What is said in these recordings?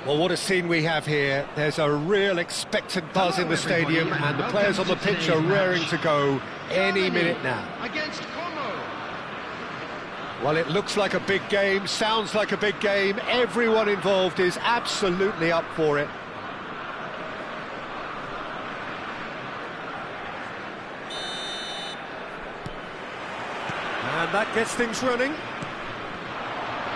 Well, what a scene we have here. There's a real expectant buzz in the stadium, and the players on the pitch are raring to go any minute now. Against Como. Well, it looks like a big game, sounds like a big game. Everyone involved is absolutely up for it. And that gets things running.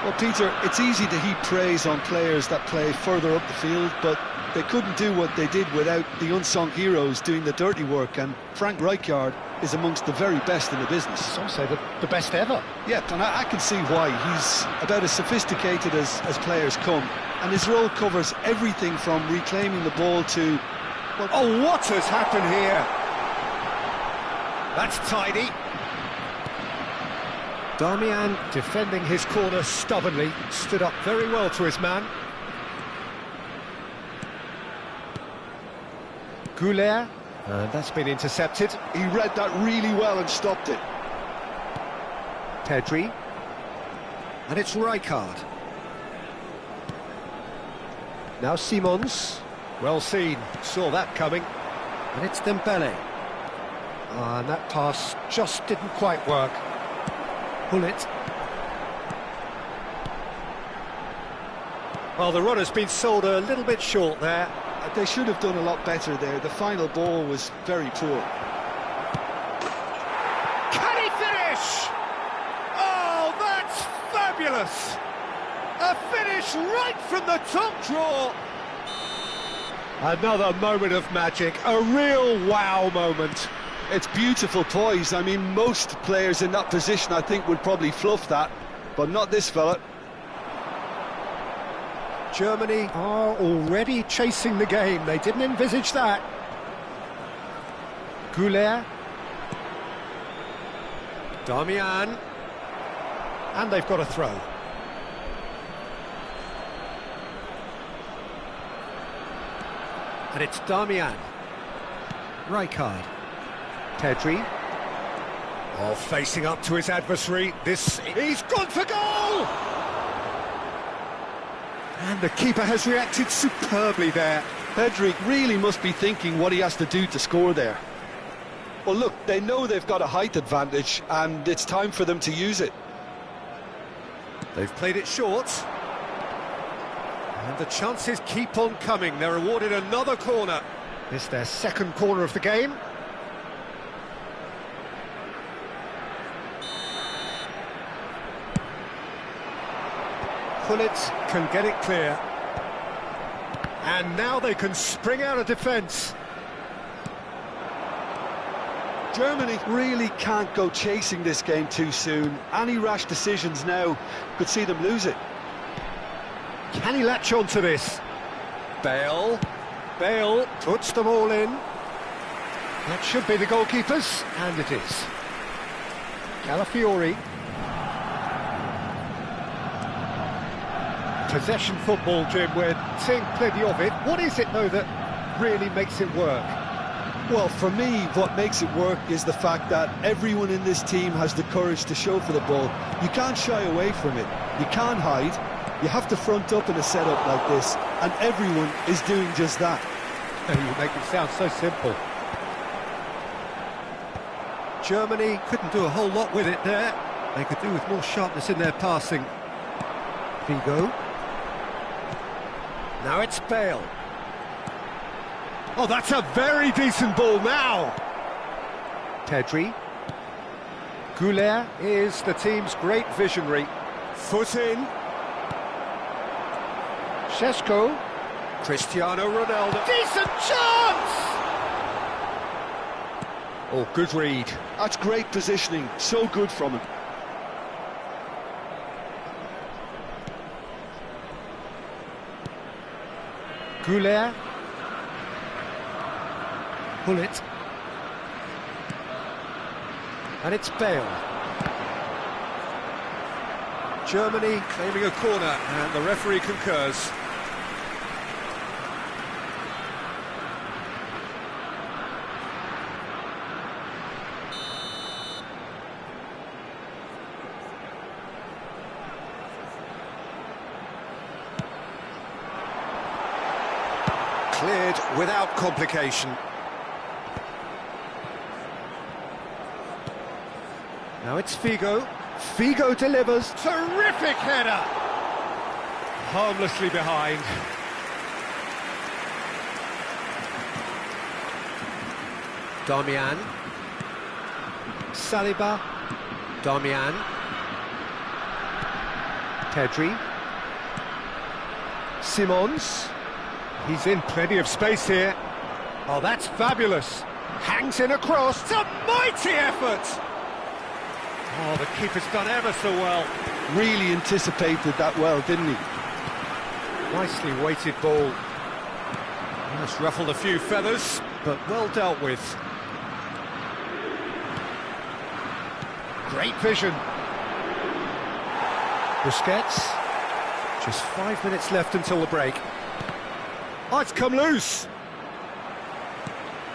Well, Peter, it's easy to heap praise on players that play further up the field, but they couldn't do what they did without the unsung heroes doing the dirty work, and Frank Rijkaard is amongst the very best in the business. Some say the best ever. Yeah, and I can see why. He's about as sophisticated as players come, and his role covers everything from reclaiming the ball to... Well, oh, what has happened here? That's tidy. Darmian, defending his corner stubbornly, stood up very well to his man. Goulet, and that's been intercepted. He read that really well and stopped it. Pedri, and it's Rijkaard. Now Simons, well seen, saw that coming. And it's Dembele. And that pass just didn't quite work. Bullet. Well, the run has been sold a little bit short there. They should have done a lot better there. The final ball was very poor. Can he finish? Oh, that's fabulous! A finish right from the top draw. Another moment of magic, a real wow moment. It's beautiful poise. I mean, most players in that position, I think, would probably fluff that, but not this fella. Germany are already chasing the game. They didn't envisage that. Goulet. Darmian. And they've got a throw. And it's Darmian. Rijkaard. Pedri. Oh, facing up to his adversary. He's gone for goal! And the keeper has reacted superbly there. Pedri really must be thinking what he has to do to score there. Well, look, they know they've got a height advantage, and it's time for them to use it. They've played it short. And the chances keep on coming. They're awarded another corner. It's their second corner of the game. Bullet can get it clear. And now they can spring out of defence. Germany really can't go chasing this game too soon. Any rash decisions now could see them lose it. Can he latch on to this? Bale puts them all in. That should be the goalkeepers, and it is. Calafiori. Possession football, Jim, we're seeing plenty of it. What is it, though, that really makes it work? Well, for me, what makes it work is the fact that everyone in this team has the courage to show for the ball. You can't shy away from it. You can't hide. You have to front up in a setup like this, and everyone is doing just that. You make it sound so simple. Germany couldn't do a whole lot with it there. They could do with more sharpness in their passing. Figo. Now it's Bale. Oh, that's a very decent ball now. Pedri. Goulet is the team's great visionary. Foot in. Šeško. Cristiano Ronaldo. Decent chance! Oh, good read. That's great positioning. So good from him. Goulet. Bullet. And it's Bale. Germany claiming a corner, and the referee concurs. Cleared without complication. Now it's Figo. Figo delivers. Terrific header! Harmlessly behind. Darmian. Saliba. Darmian. Pedri. Simons. He's in plenty of space here. Oh, that's fabulous. Hangs in across. It's a mighty effort! Oh, the keeper's done ever so well. Really anticipated that well, didn't he? Nicely weighted ball. Just ruffled a few feathers, but well dealt with. Great vision. Busquets. Just 5 minutes left until the break. Oh, it's come loose.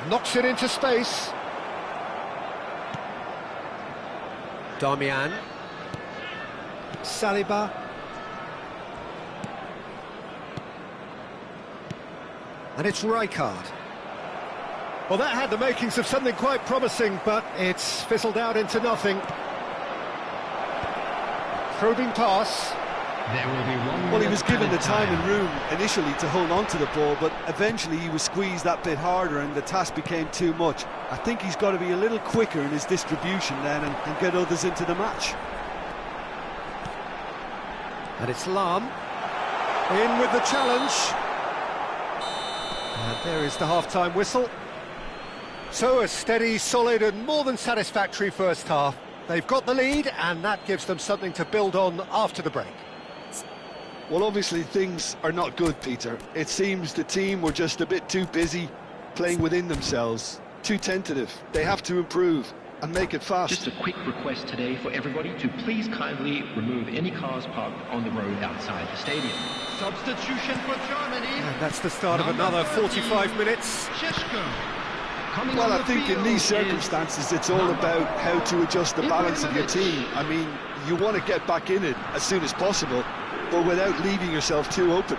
Knocks it into space. Darmian. Saliba. And it's Rijkaard. Well, that had the makings of something quite promising, but it's fizzled out into nothing. Probing pass. There will be one. Well, he was given the time and room initially to hold on to the ball, but eventually he was squeezed that bit harder and the task became too much. I think he's got to be a little quicker in his distribution then and get others into the match. And it's Lahm. In with the challenge. And there is the half-time whistle. So a steady, solid and more than satisfactory first half. They've got the lead and that gives them something to build on after the break. Well, obviously things are not good, Peter. It seems the team were just a bit too busy playing within themselves, too tentative. They have to improve and make it fast. Just a quick request today for everybody to please kindly remove any cars parked on the road outside the stadium. Substitution for Germany. And that's the start of another 45 minutes. Well, I think in these circumstances it's all about how to adjust the balance of your team. I mean, you want to get back in it as soon as possible, but without leaving yourself too open.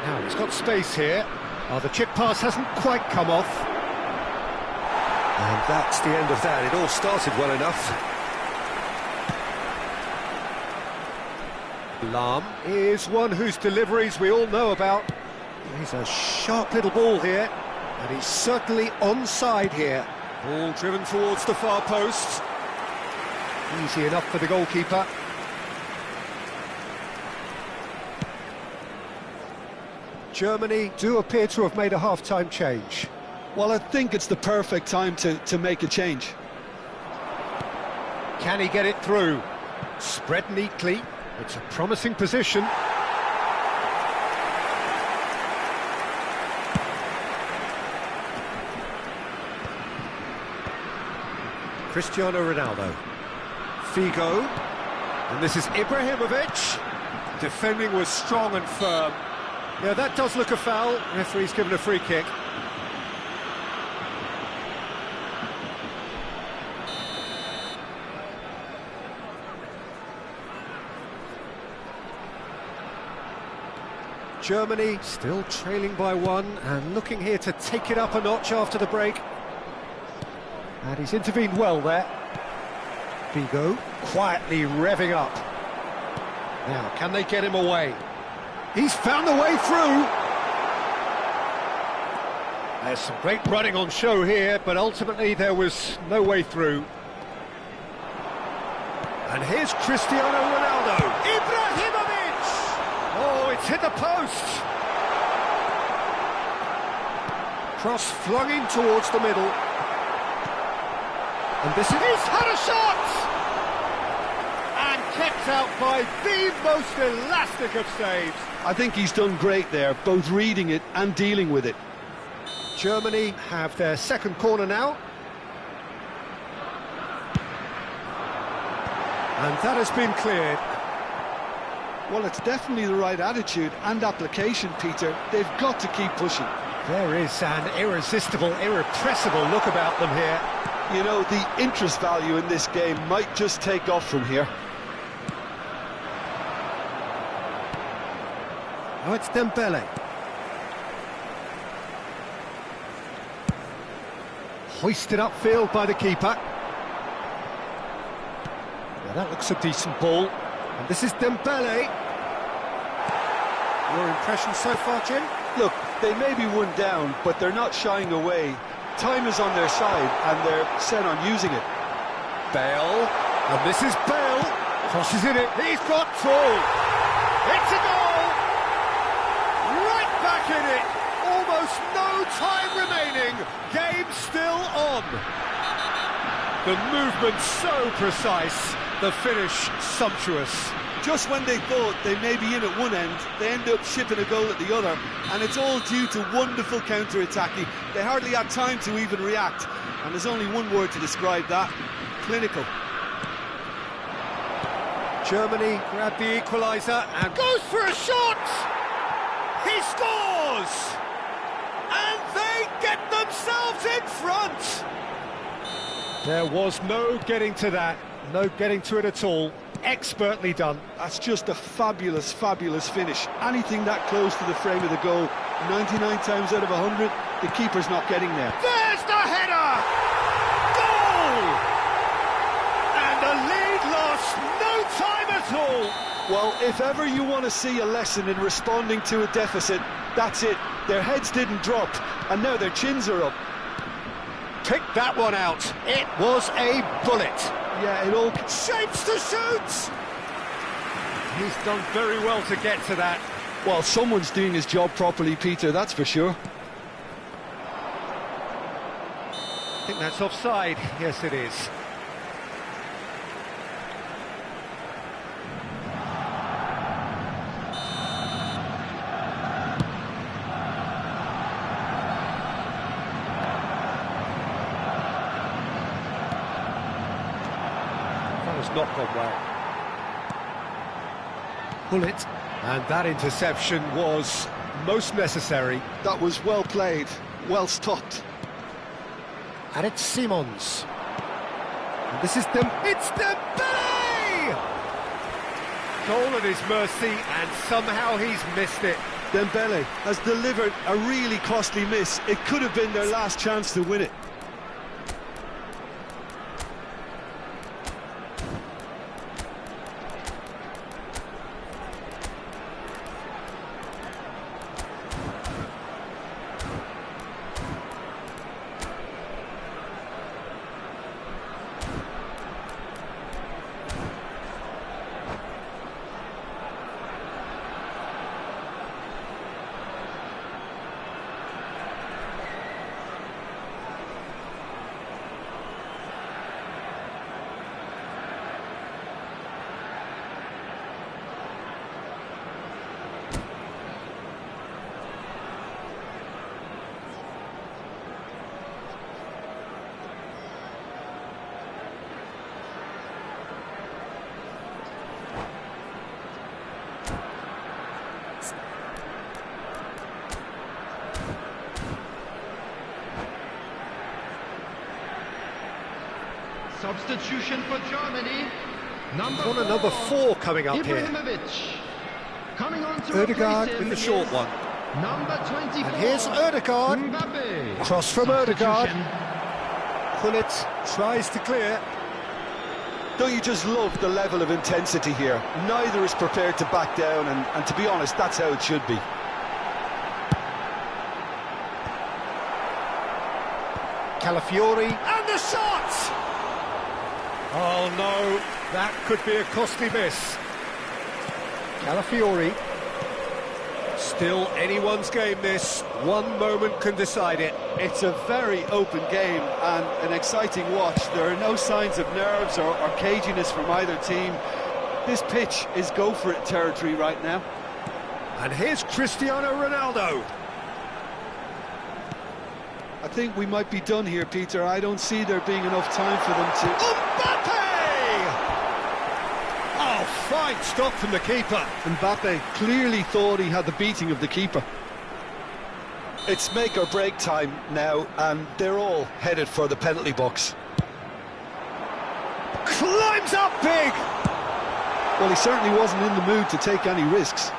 Now he's got space here. Oh, the chip pass hasn't quite come off. And that's the end of that. It all started well enough. Lahm is one whose deliveries we all know about. He's a sharp little ball here, and he's certainly onside here. Ball driven towards the far post. Easy enough for the goalkeeper. Germany do appear to have made a half-time change. Well, I think it's the perfect time to make a change. Can he get it through? Spread neatly. It's a promising position. Cristiano Ronaldo. Figo. And this is Ibrahimovic. Defending was strong and firm. Yeah, that does look a foul. Referee's given a free kick. Germany still trailing by one and looking here to take it up a notch after the break. And he's intervened well there. Figo quietly revving up. Now, can they get him away? He's found the way through. There's some great running on show here, but ultimately there was no way through. And here's Cristiano Ronaldo. Ibrahimovic! Oh, it's hit the post. Cross flung in towards the middle. And this is... He's had a shot! And kept out by the most elastic of saves. I think he's done great there, both reading it and dealing with it. Germany have their second corner now. And that has been cleared. Well, it's definitely the right attitude and application, Peter. They've got to keep pushing. There is an irresistible, irrepressible look about them here. You know, the interest value in this game might just take off from here. Now it's Dembele. Hoisted upfield by the keeper. Yeah, that looks a decent ball. And this is Dembele. Your impression so far, Jim? Look, they may be one down, but they're not shying away. Time is on their side, and they're set on using it. Bale. And this is Bale. Crosses in it. He's got full. It's a goal. Right back in it. Almost no time remaining. Game still on. The movement so precise. The finish sumptuous. Just when they thought they may be in at one end, they end up shipping a goal at the other, and it's all due to wonderful counter-attacking. They hardly had time to even react, and there's only one word to describe that: clinical. Germany grab the equaliser and goes for a shot! He scores! And they get themselves in front! There was no getting to that, no getting to it at all. Expertly done. That's just a fabulous, fabulous finish. Anything that close to the frame of the goal, 99 times out of 100, the keeper's not getting there. There's the header! Goal! And the lead lost no time at all. Well, if ever you want to see a lesson in responding to a deficit, that's it. Their heads didn't drop, and now their chins are up. Pick that one out. It was a bullet. Yeah, it all... Shapes to shoot! He's done very well to get to that. Well, someone's doing his job properly, Peter, that's for sure. I think that's offside. Yes, it is. Not gone well. Pull it, and that interception was most necessary. That was well played, well stopped. And it's Simons. And this is it's Dembele! Goal at his mercy, and somehow he's missed it. Dembele has delivered a really costly miss. It could have been their last chance to win it. Substitution for Germany. Number four coming up here. Coming on to Ødegaard with the short one. Number 24. And here's Ødegaard. Mbappe. Cross from Ødegaard. Pullet tries to clear. Don't you just love the level of intensity here? Neither is prepared to back down, and to be honest, that's how it should be. Calafiori, and the shot! Oh no, that could be a costly miss. Calafiori. Still anyone's game this. One moment can decide it. It's a very open game and an exciting watch. There are no signs of nerves or caginess from either team. This pitch is go-for-it territory right now. And here's Cristiano Ronaldo. I think we might be done here, Peter. I don't see there being enough time for them to... Mbappe! Oh, fine stop from the keeper. Mbappe clearly thought he had the beating of the keeper. It's make or break time now, and they're all headed for the penalty box. Climbs up big! Well, he certainly wasn't in the mood to take any risks.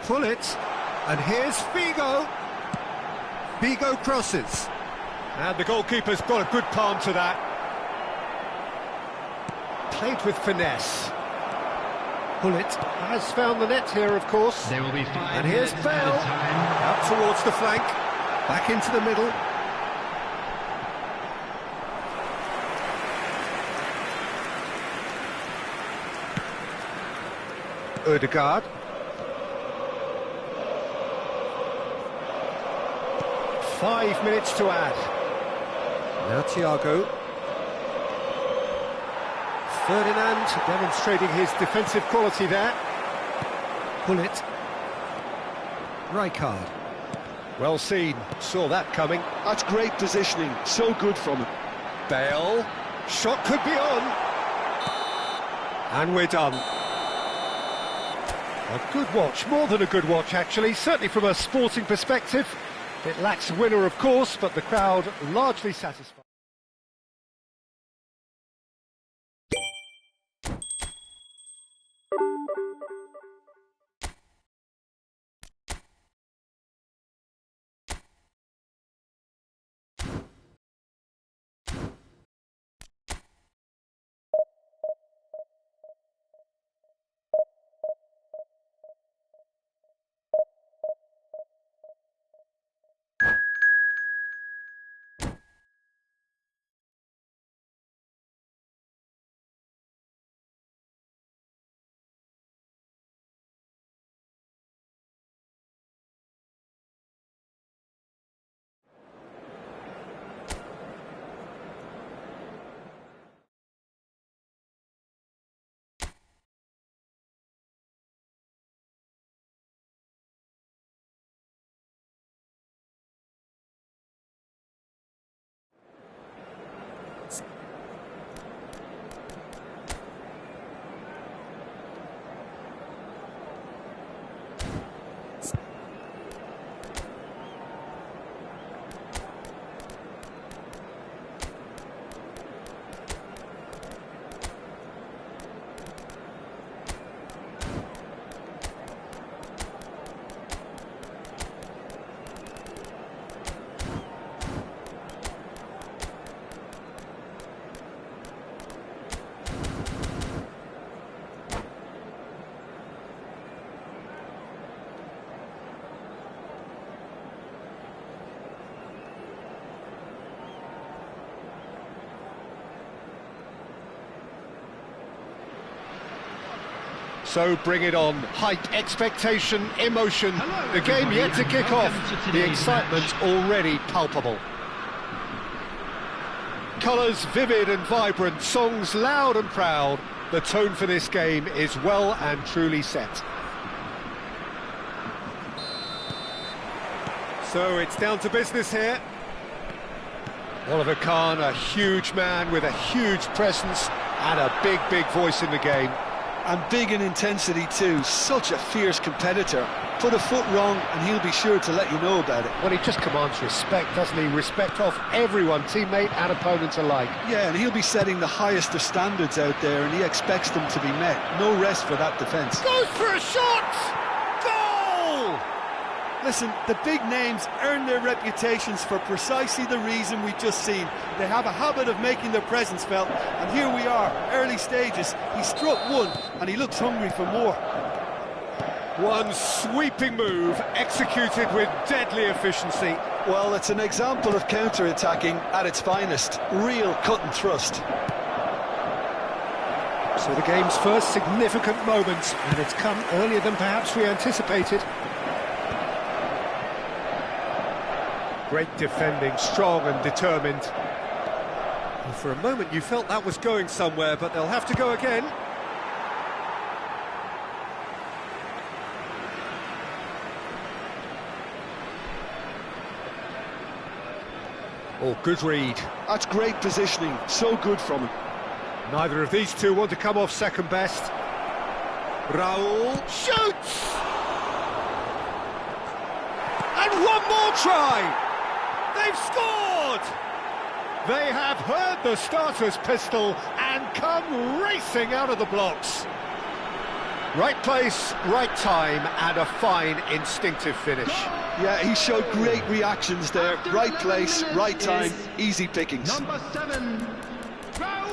pull it, and here's Figo. Figo crosses. And the goalkeeper's got a good palm to that. Played with finesse. Pullet has found the net here, of course. There will be 5 And here's minutes Bale, added time. out towards the flank, back into the middle. Ødegaard. Five minutes to add. Now Thiago. Ferdinand demonstrating his defensive quality there. Pullet. Rijkaard. Well seen, saw that coming. That's great positioning, so good from him. Bale. Shot could be on. And we're done. A good watch, more than a good watch actually, certainly from a sporting perspective. It lacks a winner of course, but the crowd largely satisfied. So bring it on. Hype, expectation, emotion. Hello, the game yet to kick off. to The today's excitement match. already palpable. Colours vivid and vibrant, songs loud and proud. The tone for this game is well and truly set. So it's down to business here. Oliver Kahn, a huge man with a huge presence and a big, big voice in the game. And big in intensity too, such a fierce competitor. Put a foot wrong and he'll be sure to let you know about it. Well, he just commands respect, doesn't he? Respect of everyone, teammate and opponent alike. Yeah, and he'll be setting the highest of standards out there and he expects them to be met. No rest for that defence. Goes for a shot! Goal! Listen, the big names earn their reputations for precisely the reason we've just seen. They have a habit of making their presence felt, and here we are, early stages. He struck one, and he looks hungry for more. One sweeping move, executed with deadly efficiency. Well, it's an example of counter-attacking at its finest. Real cut and thrust. So the game's first significant moment, and it's come earlier than perhaps we anticipated. Great defending, strong and determined. Well, for a moment you felt that was going somewhere, but they'll have to go again. Oh, good read. That's great positioning, so good from him. Neither of these two want to come off second best. Raul shoots! And one more try! They've scored! They have heard the starter's pistol and come racing out of the blocks. Right place, right time, and a fine instinctive finish. Yeah, he showed great reactions there. Right place, right time, easy pickings. Number 7, Raul!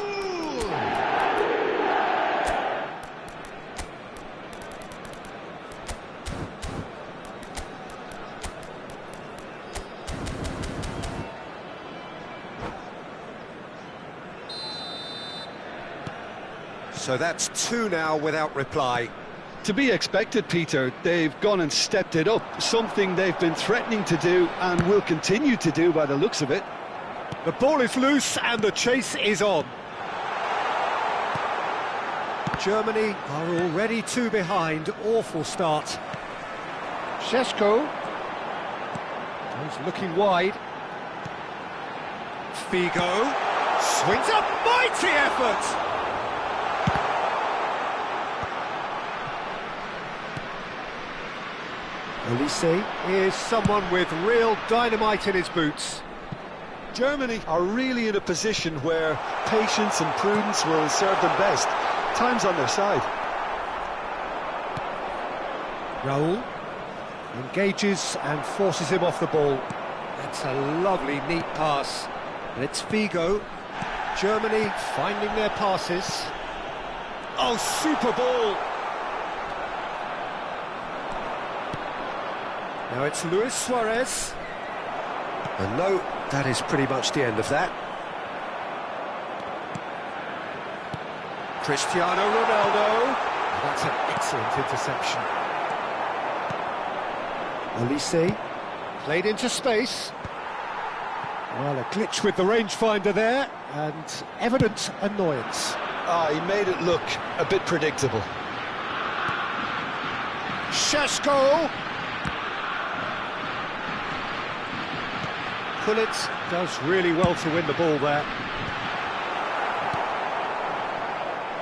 So that's 2 now without reply. To be expected, Peter. They've gone and stepped it up, something they've been threatening to do and will continue to do by the looks of it. The ball is loose and the chase is on. Germany are already 2 behind. Awful start. Šeško. He's looking wide. Figo. Swings a mighty effort! Olise is someone with real dynamite in his boots. Germany are really in a position where patience and prudence will serve them best. Time's on their side. Raul engages and forces him off the ball. That's a lovely, neat pass. And it's Figo. Germany finding their passes. Oh, super ball! Now it's Luis Suarez. And no, that is pretty much the end of that. Cristiano Ronaldo. That's an excellent interception. Olise played into space. Well, a glitch with the rangefinder there, and evident annoyance. He made it look a bit predictable. Šeško. Pulitz does really well to win the ball there.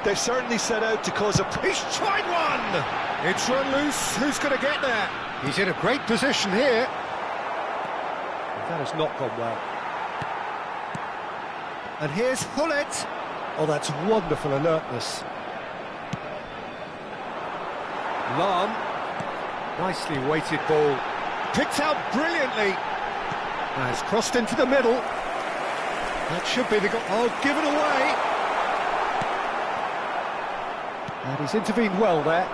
They've certainly set out to cause a... He's tried one! It's run loose. Who's going to get there? He's in a great position here. That has not gone well. And here's Hullet. Oh, that's wonderful alertness. Lahm. Nicely weighted ball. Picked out brilliantly. Now it's crossed into the middle. That should be the goal. Oh, given away. And he's intervened well there.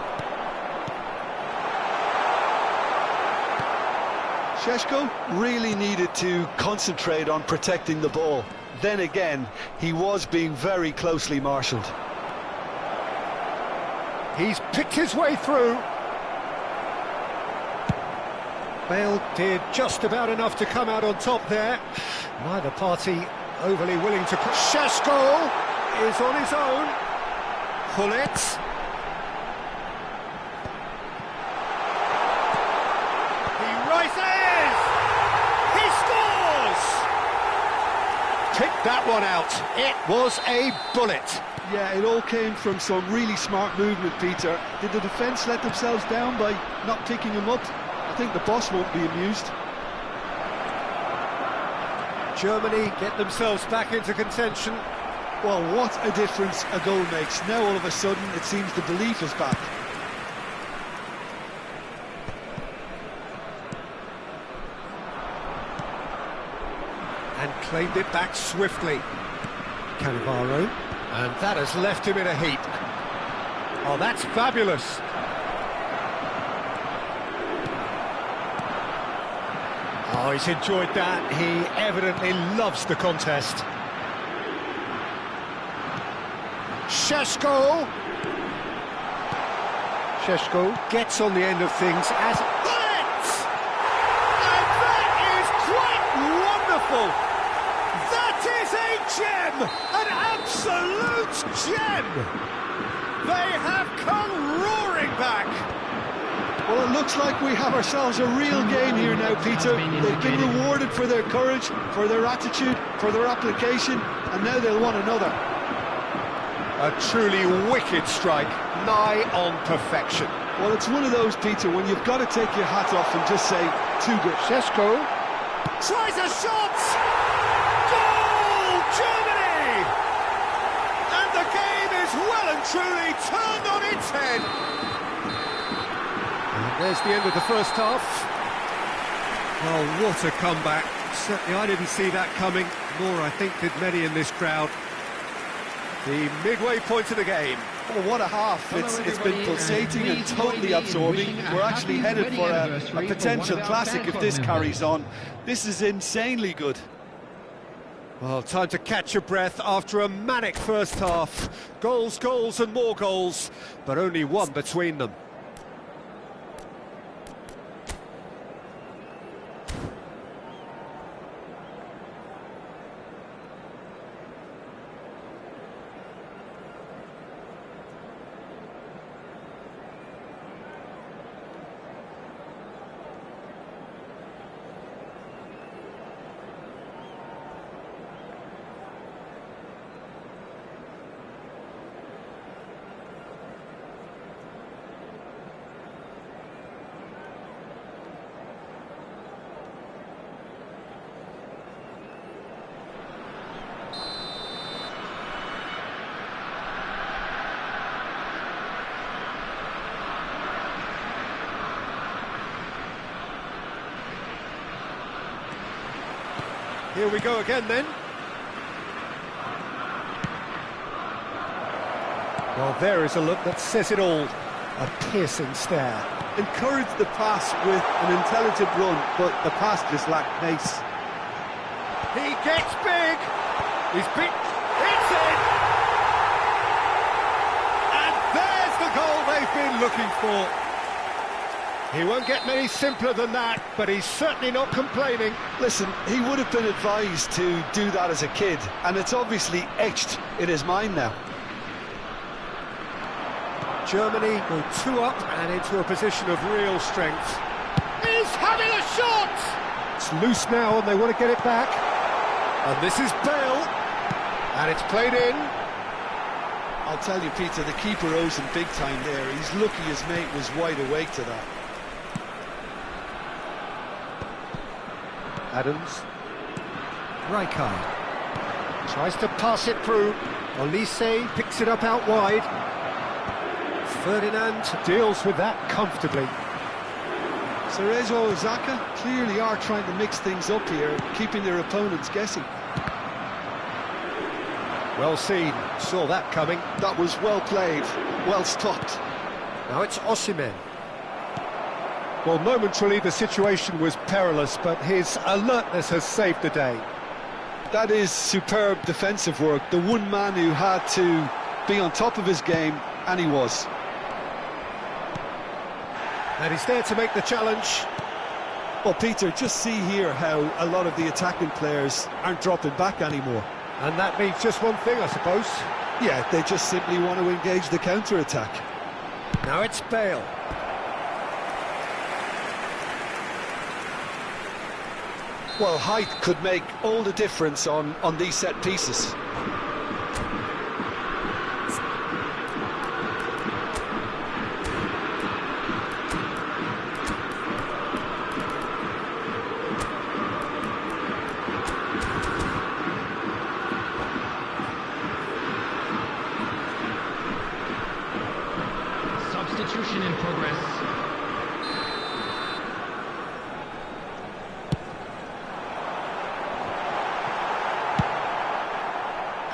Šeško really needed to concentrate on protecting the ball. Then again, he was being very closely marshalled. He's picked his way through. Bale did just about enough to come out on top there. Neither party overly willing to... Šeško is on his own. Hullet. He rises! He scores! Picked that one out. It was a bullet. Yeah, it all came from some really smart movement, Peter. Did the defence let themselves down by not picking him up? I think the boss won't be amused. Germany get themselves back into contention. Well, what a difference a goal makes. Now all of a sudden it seems the belief is back. And claimed it back swiftly. Cannavaro. And that has left him in a heap. Oh, that's fabulous. Oh, he's enjoyed that. He evidently loves the contest. Šeško. Šeško gets on the end of things as... Hullet! And that is quite wonderful! That is a gem! An absolute gem! They have come roaring back! Well, it looks like we have ourselves a real game here now, Peter. They've been rewarded for their courage, for their attitude, for their application, and now they'll want another. A truly wicked strike, nigh on perfection. Well, it's one of those, Peter, when you've got to take your hat off and just say, too good. Šeško tries a shot! Goal, Germany! And the game is well and truly turned on its head. There's the end of the first half. Well, what a comeback. Certainly I didn't see that coming, nor I think did many in this crowd. The midway point of the game. Oh, what a half. It's been pulsating and totally absorbing. We're actually headed for a potential classic if this carries on. This is insanely good. Well, time to catch your breath after a manic first half. Goals, goals and more goals, but only one between them. Here we go again then. Well, there is a look that says it all. A piercing stare. Encourage the pass with an intelligent run, but the pass just lacked pace. He gets big. He's big. Hits it. And there's the goal they've been looking for. He won't get many simpler than that, but he's certainly not complaining. Listen, he would have been advised to do that as a kid, and it's obviously etched in his mind now. Germany go 2 up and into a position of real strength. He's having a shot! It's loose now and they want to get it back. And this is Bale. And it's played in. I'll tell you, Peter, the keeper owes him big time there. He's lucky his mate was wide awake to that. Adams. Rijkaard tries to pass it through. Olise picks it up out wide. Ferdinand deals with that comfortably. Cerezo and Xhaka clearly are trying to mix things up here, keeping their opponents guessing. Well seen, saw that coming. That was well played, well stopped. Now it's Osimhen. Well, momentarily the situation was perilous, but his alertness has saved the day. That is superb defensive work. The one man who had to be on top of his game, and he was. And he's there to make the challenge. Well, Peter, just see here how a lot of the attacking players aren't dropping back anymore. And that means just one thing, I suppose. Yeah, they just simply want to engage the counter-attack. Now it's Bale. Well, height could make all the difference on these set pieces. Substitution in progress.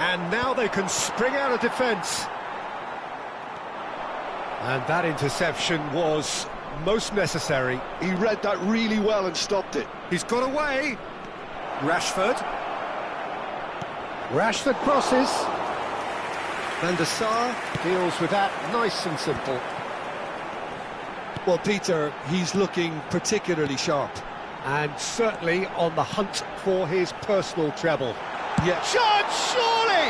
And now they can spring out of defence. And that interception was most necessary. He read that really well and stopped it. He's got away. Rashford. Rashford crosses. Van der Sar deals with that nice and simple. Well, Peter, he's looking particularly sharp. And certainly on the hunt for his personal treble. Yeah. Shot, surely!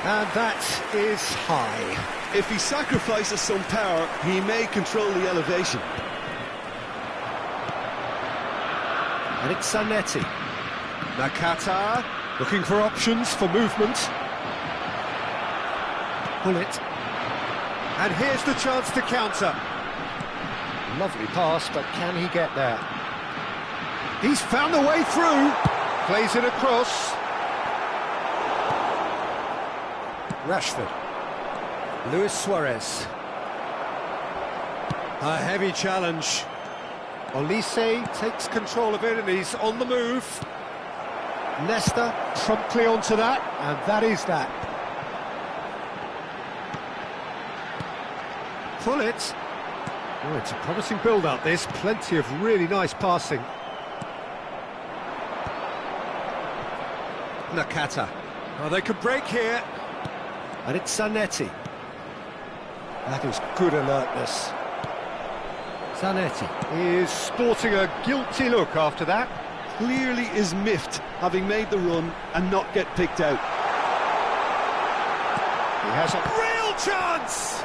And that is high. If he sacrifices some power, he may control the elevation. And it's Zanetti. Nakata looking for options for movement. Bullet. And here's the chance to counter. Lovely pass, but can he get there? He's found a way through. Plays it across. Rashford. Luis Suarez. A heavy challenge. Olise takes control of it and he's on the move. Leicester promptly onto that, and that is that. Pull it. Oh, it's a promising build-up, this. Plenty of really nice passing. Nakata. Oh, they could break here. And it's Zanetti. That is good alertness. Zanetti is sporting a guilty look after that. Clearly is miffed, having made the run and not get picked out. He has a real chance!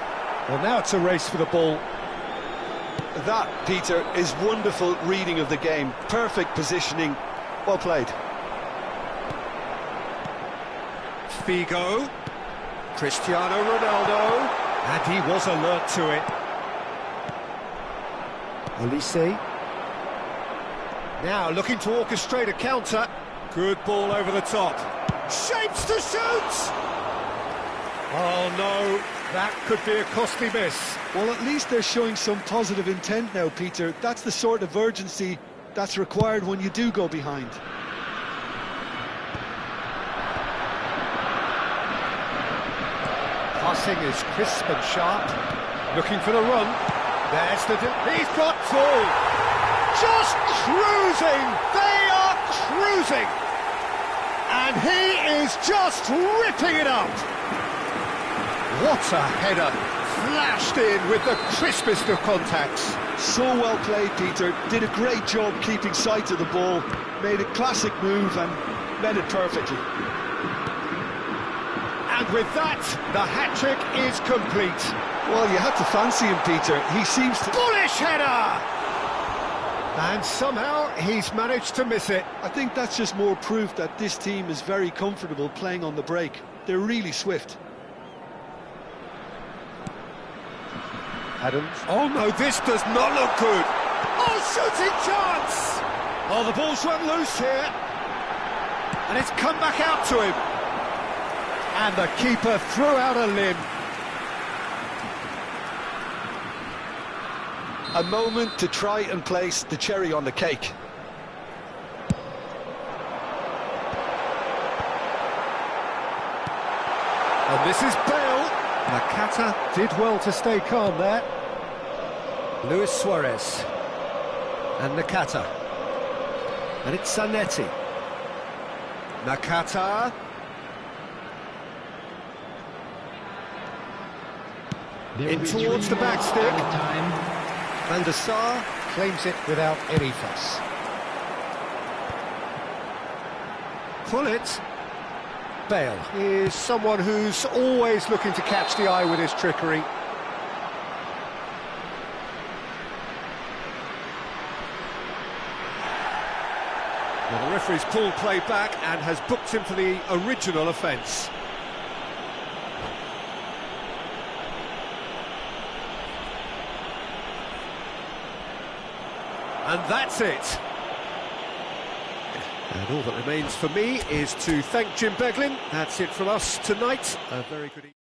Well, now it's a race for the ball. That, Peter, is wonderful reading of the game. Perfect positioning. Well played. Figo. Cristiano Ronaldo. And he was alert to it. Olise. Now looking to orchestrate a counter. Good ball over the top. Shapes to shoot! Oh no, that could be a costly miss. Well, at least they're showing some positive intent now, Peter. That's the sort of urgency that's required when you do go behind. Passing is crisp and sharp. Looking for the run. There's the... He's got full. Just cruising. They are cruising. And he is just ripping it up. What a header. Flashed in with the crispest of contacts. So well played, Peter. Did a great job keeping sight of the ball. Made a classic move and met it perfectly. And with that, the hat-trick is complete. Well, you had to fancy him, Peter. He seems to... Bullish header! And somehow he's managed to miss it. I think that's just more proof that this team is very comfortable playing on the break. They're really swift. Adams. Oh no, this does not look good. Oh, shooting chance! Oh, the ball's run loose here. And it's come back out to him. And the keeper threw out a limb. A moment to try and place the cherry on the cake. And this is Bale. Nakata did well to stay calm there. Luis Suarez. And Nakata. And it's Zanetti. Nakata. In towards the back stick. Van der Sar claims it without any fuss. Pull it. Bale is someone who's always looking to catch the eye with his trickery. Well, the referee's pulled play back and has booked him for the original offence. And that's it. And all that remains for me is to thank Jim Beglin. That's it from us tonight. A very good evening.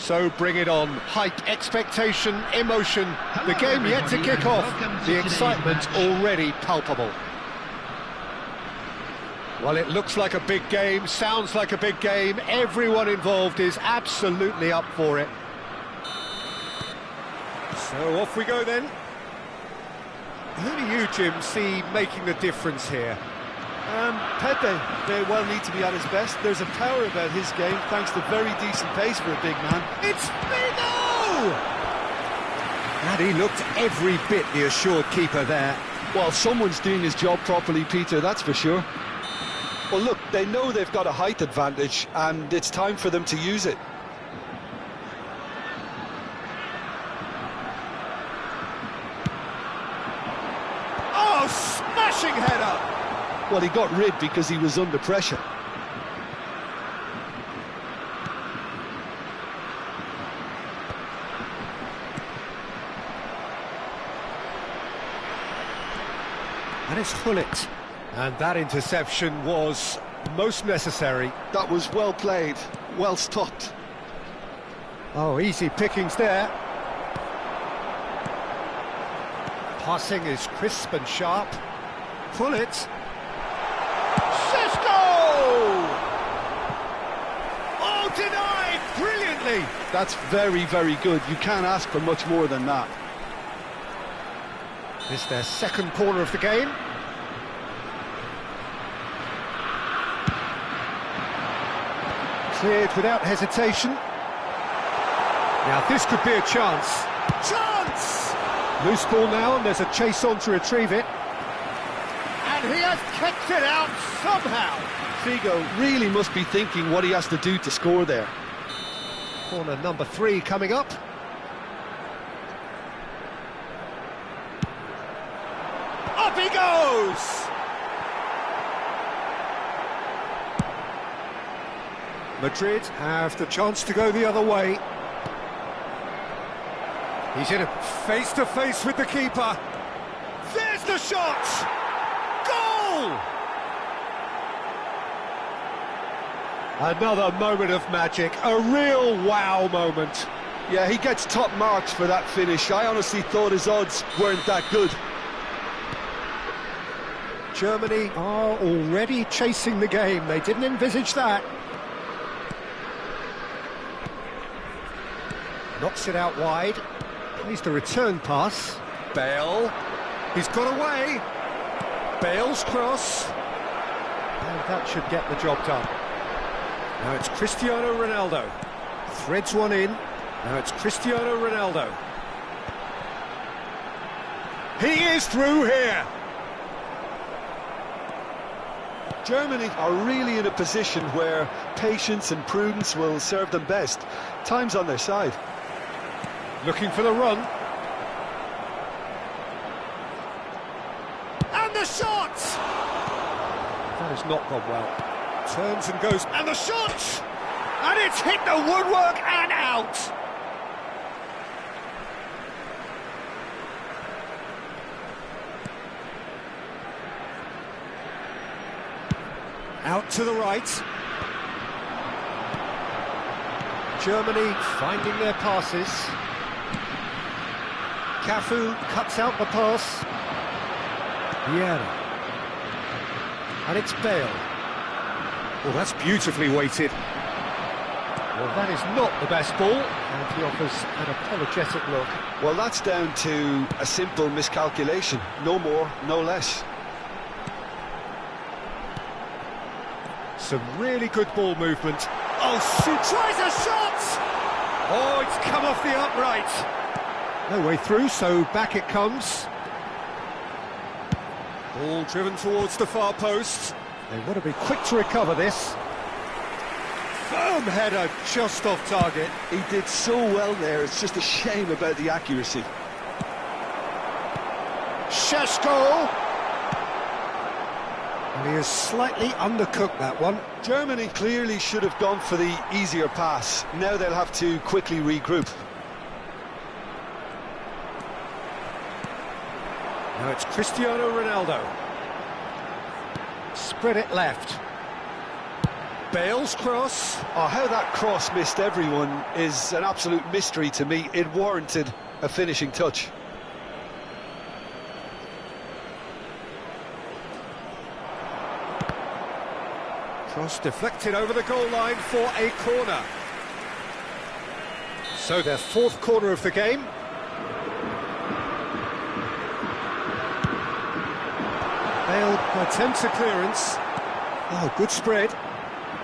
So bring it on. Hype, expectation, emotion. The game yet to kick off. The excitement already palpable. Well, it looks like a big game, sounds like a big game. Everyone involved is absolutely up for it. So off we go then. Who do you, Jim, see making the difference here? Pepe may well need to be at his best. There's a power about his game, thanks to very decent pace for a big man. It's Figo! And he looked every bit the assured keeper there. Well, someone's doing his job properly, Peter, that's for sure. Well, look, they know they've got a height advantage, and it's time for them to use it. Oh, smashing header! Well, he got rid because he was under pressure. And it's Hullet. And that interception was most necessary. That was well played, well stopped. Oh, easy pickings there. Passing is crisp and sharp. Hullet. Oh, denied brilliantly. That's very, very good. You can't ask for much more than that. It's their second corner of the game. Cleared without hesitation. Now this could be a chance. Chance! Loose ball now, and there's a chase on to retrieve it. And he has kicked it out somehow. Figo really must be thinking what he has to do to score there. Corner number 3 coming up. Up he goes! Madrid have the chance to go the other way. He's in a face-to-face with the keeper. There's the shot! Goal! Another moment of magic, a real wow moment. Yeah, he gets top marks for that finish. I honestly thought his odds weren't that good. Germany are already chasing the game. They didn't envisage that. Knocks it out wide. Plays the return pass. Bale. He's got away. Bale's cross. And that should get the job done. Now it's Cristiano Ronaldo. Threads one in. Now it's Cristiano Ronaldo. He is through here. Germany are really in a position where patience and prudence will serve them best. Time's on their side. Looking for the run. And the shot! That has not gone well. Turns and goes, and the shot! And it's hit the woodwork and out! Out to the right. Germany finding their passes. Cafu cuts out the pass. Vieira. And it's Bale. Well, that's beautifully weighted. Well, that is not the best ball, and he offers an apologetic look. Well, that's down to a simple miscalculation. No more, no less. Some really good ball movement. Oh, she tries a shot! Oh, it's come off the upright. No way through, so back it comes. Ball driven towards the far post. They want to be quick to recover this. Firm header just off target. He did so well there, it's just a shame about the accuracy. Šeško! And he has slightly undercooked that one. Germany clearly should have gone for the easier pass. Now they'll have to quickly regroup. Now it's Cristiano Ronaldo. Spread it left. Bale's cross. Oh, how that cross missed everyone is an absolute mystery to me. It warranted a finishing touch. Cross deflected over the goal line for a corner. So their fourth corner of the game. Bale attempts a clearance. Oh, good spread.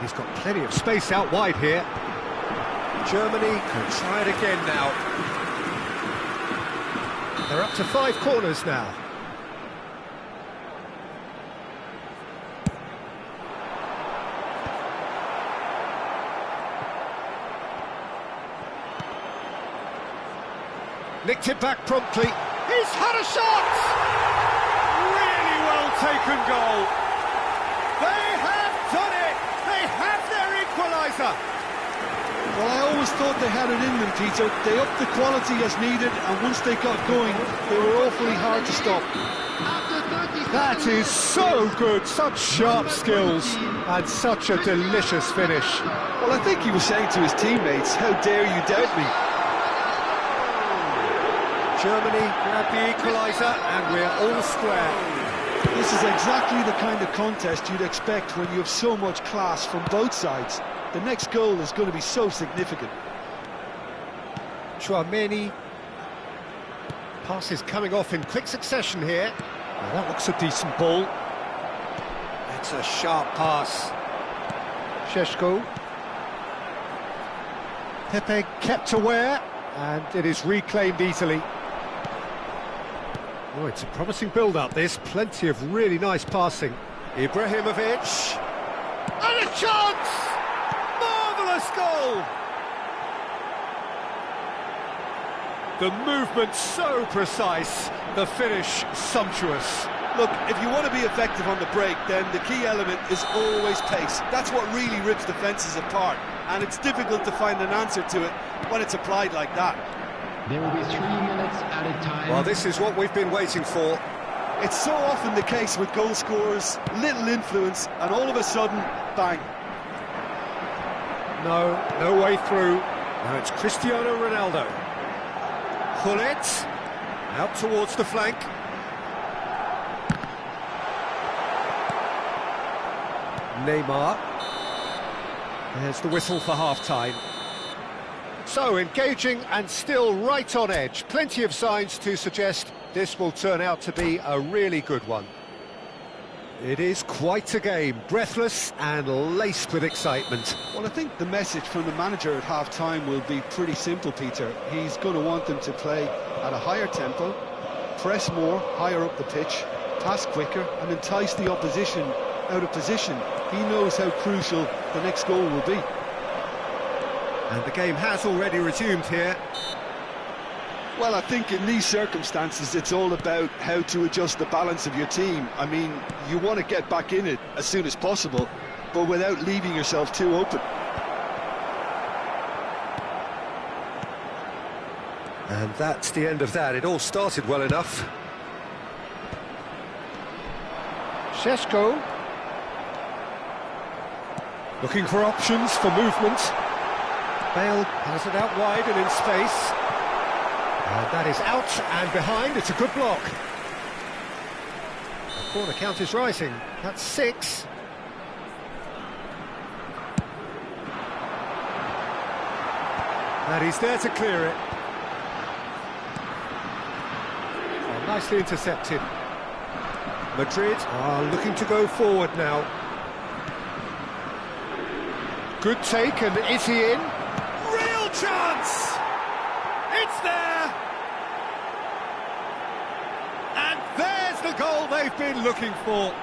He's got plenty of space out wide here. Germany can try it again now. They're up to 5 corners now. Nicked it back promptly. He's had a shot! Really well taken goal. They have done it! They have their equaliser! Well, I always thought they had it in them, Peter. They upped the quality as needed, and once they got going, they were awfully hard to stop. That is so good, such sharp skills, and such a delicious finish. Well, I think he was saying to his teammates, how dare you doubt me? Germany grab the equaliser, and we're all square. This is exactly the kind of contest you'd expect when you have so much class from both sides. The next goal is going to be so significant. Chouameni. Passes coming off in quick succession here. Well, that looks a decent ball. It's a sharp pass. Šeško. Pepe kept aware, and it is reclaimed easily. Oh, it's a promising build-up, this. Plenty of really nice passing. Ibrahimovic. And a chance! Marvellous goal! The movement so precise, the finish sumptuous. Look, if you want to be effective on the break, then the key element is always pace. That's what really rips defences apart, and it's difficult to find an answer to it when it's applied like that. There will be 3 minutes at a time. Well, this is what we've been waiting for. It's so often the case with goal scorers, little influence, and all of a sudden, bang. No way through. Now it's Cristiano Ronaldo. Gullit, out towards the flank. Neymar. There's the whistle for half-time. So, engaging and still right on edge. Plenty of signs to suggest this will turn out to be a really good one. It is quite a game, breathless and laced with excitement. Well, I think the message from the manager at half-time will be pretty simple, Peter. He's going to want them to play at a higher tempo, press more, higher up the pitch, pass quicker, and entice the opposition out of position. He knows how crucial the next goal will be. And the game has already resumed here. Well, I think in these circumstances it's all about how to adjust the balance of your team. I mean, you want to get back in it as soon as possible, but without leaving yourself too open. And that's the end of that. It all started well enough. Šeško. Looking for options for movement. Bale has it out wide and in space. And that is out and behind. It's a good block. The corner count is rising. That's 6. And he's there to clear it. Oh, nicely intercepted. Madrid are looking to go forward now. Good take, and is he in? Real chance! It's there! And there's the goal they've been looking for.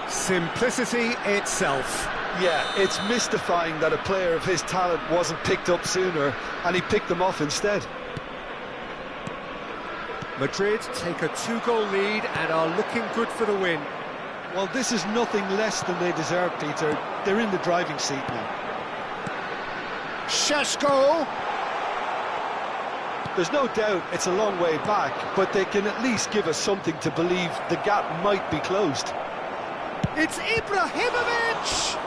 Simplicity itself. Yeah, it's mystifying that a player of his talent wasn't picked up sooner, and he picked them off instead. Madrid take a 2-goal lead and are looking good for the win. Well, this is nothing less than they deserve, Peter. They're in the driving seat now. Šeško! There's no doubt it's a long way back, but they can at least give us something to believe the gap might be closed. It's Ibrahimovic!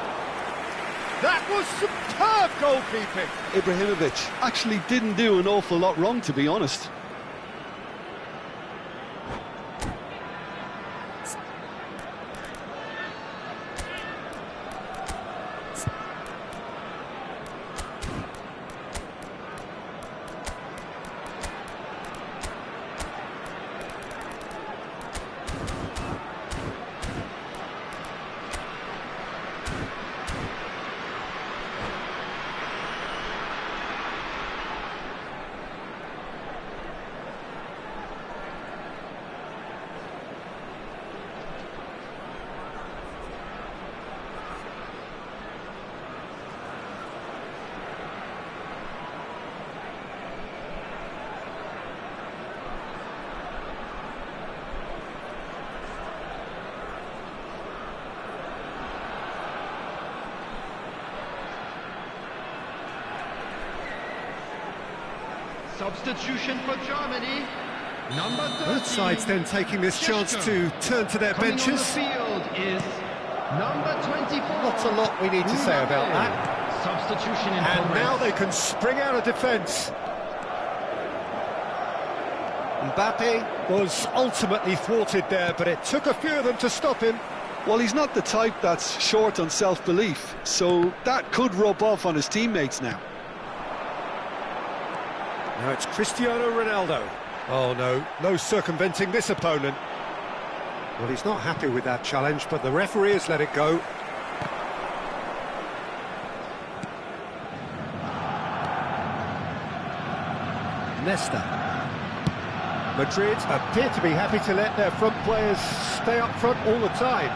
That was superb goalkeeping. Ibrahimovic actually didn't do an awful lot wrong, to be honest. Substitution for Germany. Number 30. Both sides then taking this chance to turn to their benches. Coming on the field is number 24. Not a lot we need to say about that. Substitution in And progress. now they can spring out of defence. Mbappe was ultimately thwarted there, but it took a few of them to stop him. Well, he's not the type that's short on self-belief, so that could rub off on his teammates now. Now it's Cristiano Ronaldo. Oh no, no circumventing this opponent. Well, he's not happy with that challenge, but the referee has let it go. Nesta. Madrid appear to be happy to let their front players stay up front all the time.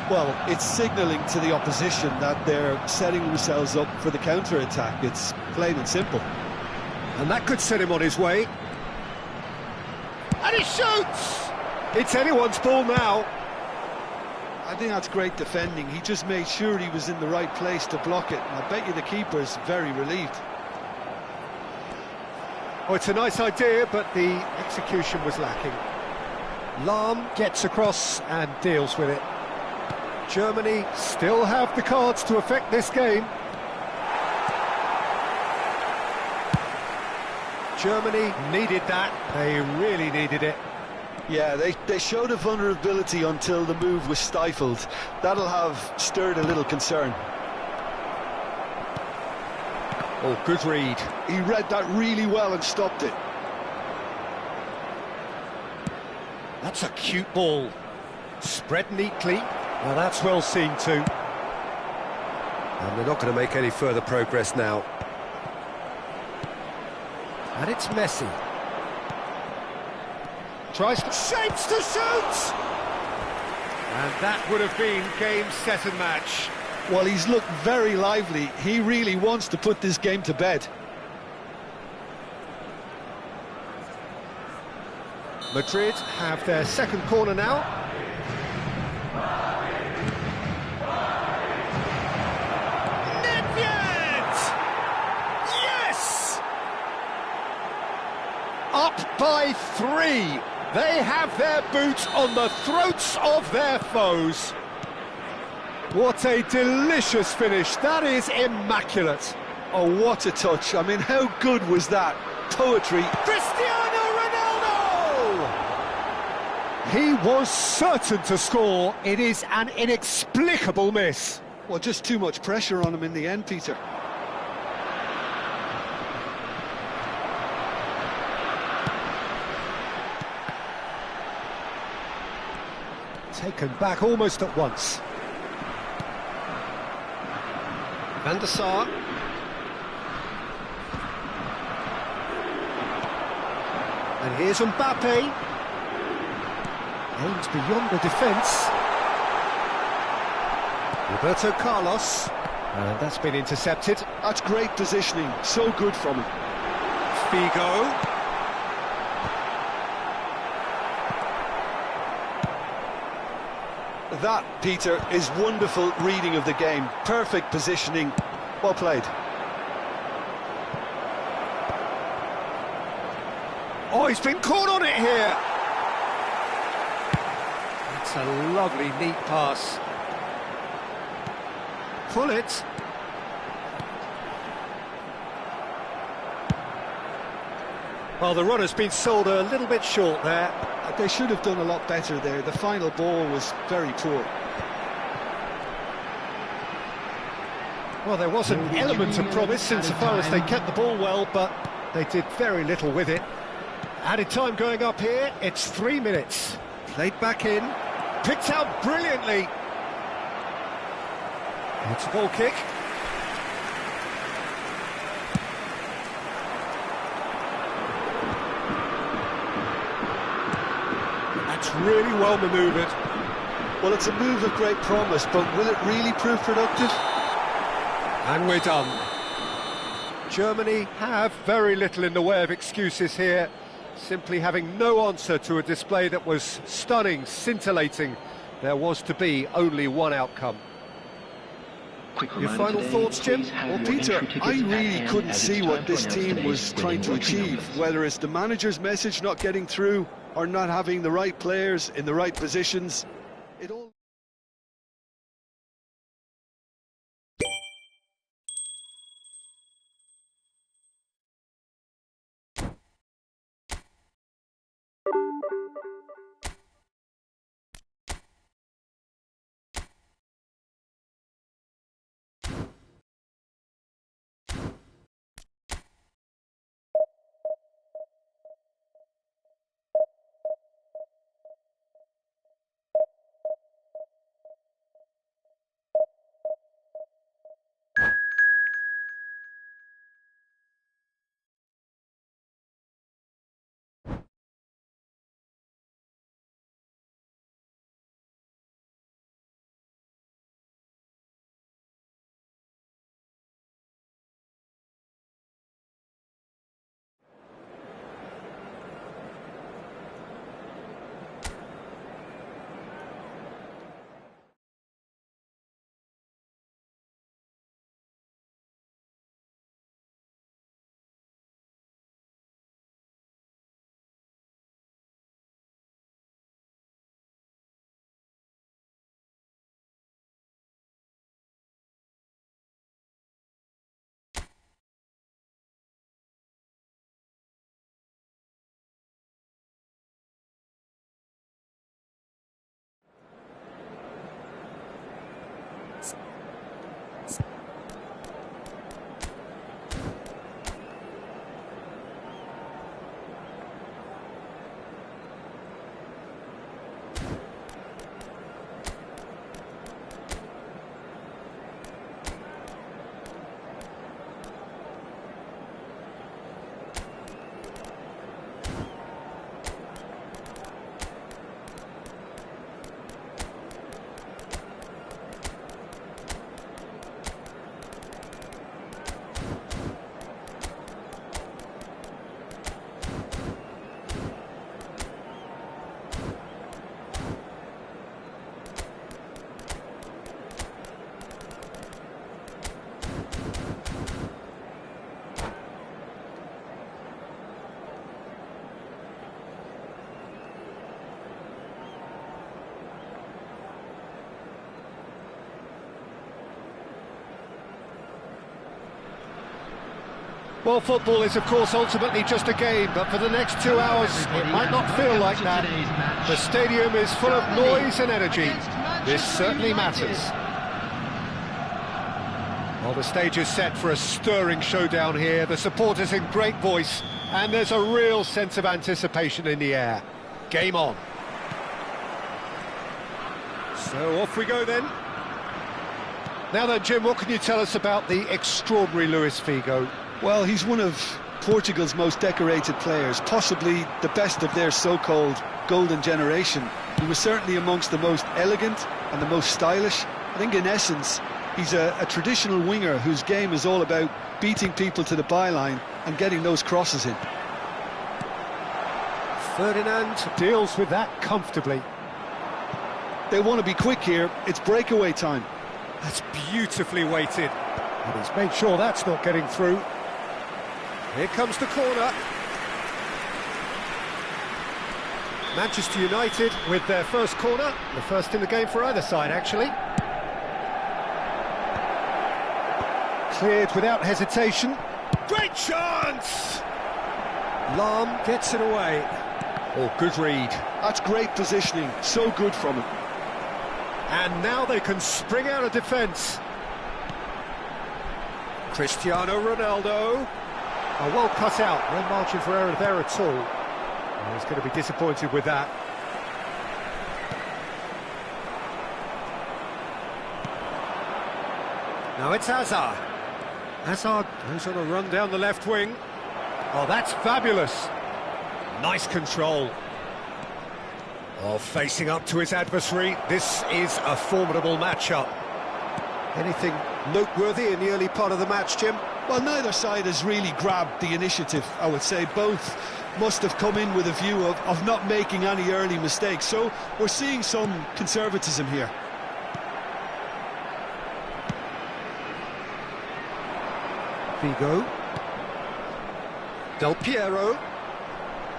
Well, it's signalling to the opposition that they're setting themselves up for the counter-attack. It's plain and simple. And that could set him on his way. And he shoots! It's anyone's ball now. I think that's great defending. He just made sure he was in the right place to block it, and I bet you the keeper's very relieved. Oh, it's a nice idea, but the execution was lacking. Lahm gets across and deals with it. Germany still have the cards to affect this game. Germany needed that. They really needed it. Yeah, they showed a vulnerability until the move was stifled. That'll have stirred a little concern. Oh, good read. He read that really well and stopped it. That's a cute ball. Spread neatly. Well, that's well seen too. And they're not going to make any further progress now. And it's Messi. Tries to... shapes to shoot! And that would have been game, set and match. Well, he's looked very lively. He really wants to put this game to bed. Madrid have their second corner now. Nedved! Yes! Up by 3. They have their boots on the throats of their foes. What a delicious finish. That is immaculate. Oh, what a touch. I mean, how good was that? Poetry. Cristiano Ronaldo! He was certain to score. It is an inexplicable miss. Well, just too much pressure on him in the end, Peter. Taken back almost at once. Van der Sar. And here's Mbappe. Aims beyond the defence. Roberto Carlos. And that's been intercepted. That's great positioning. So good from him. Figo. That, Peter, is wonderful reading of the game. Perfect positioning. Well played. Oh, he's been caught on it here. That's a lovely, neat pass. Pull it. Well, the runner's been sold a little bit short there. They should have done a lot better there. The final ball was very poor. Well, there was an element of promise insofar as they kept the ball well, but they did very little with it. Added time going up here, it's 3 minutes. Played back in, picked out brilliantly. It's a ball kick. That's really well manoeuvred. Well, it's a move of great promise, but will it really prove productive? And we're done. Germany have very little in the way of excuses here, simply having no answer to a display that was stunning, scintillating. There was to be only one outcome. Your final thoughts, Jim? Well, Peter, I really couldn't see what this team was trying to achieve, whether it's the manager's message not getting through or not having the right players in the right positions. It all... Well, football is, of course, ultimately just a game, but for the next 2 hours, it might not feel like that. The stadium is full of noise and energy. This certainly matters. Well, the stage is set for a stirring showdown here. The supporters in great voice, and there's a real sense of anticipation in the air. Game on. So off we go then. Now then, Jim, what can you tell us about the extraordinary Luis Figo? Well, he's one of Portugal's most decorated players, possibly the best of their so-called golden generation. He was certainly amongst the most elegant and the most stylish. I think in essence, he's a traditional winger whose game is all about beating people to the byline and getting those crosses in. Ferdinand deals with that comfortably. They want to be quick here. It's breakaway time. That's beautifully weighted. And he's made sure that's not getting through. Here comes the corner. Manchester United with their first corner, the first in the game for either side, actually. Cleared without hesitation. Great chance! Lahm gets it away. Oh, good read. That's great positioning, so good from him. And now they can spring out of defence. Cristiano Ronaldo. Oh, well cut out, no margin for error there at all. Oh, he's going to be disappointed with that. Now it's Hazard. Hazard goes on a run down the left wing. Oh, that's fabulous. Nice control. Oh, facing up to his adversary. This is a formidable matchup. Anything noteworthy in the early part of the match, Jim? Well, neither side has really grabbed the initiative, I would say. Both must have come in with a view of not making any early mistakes. So we're seeing some conservatism here. Figo. Del Piero.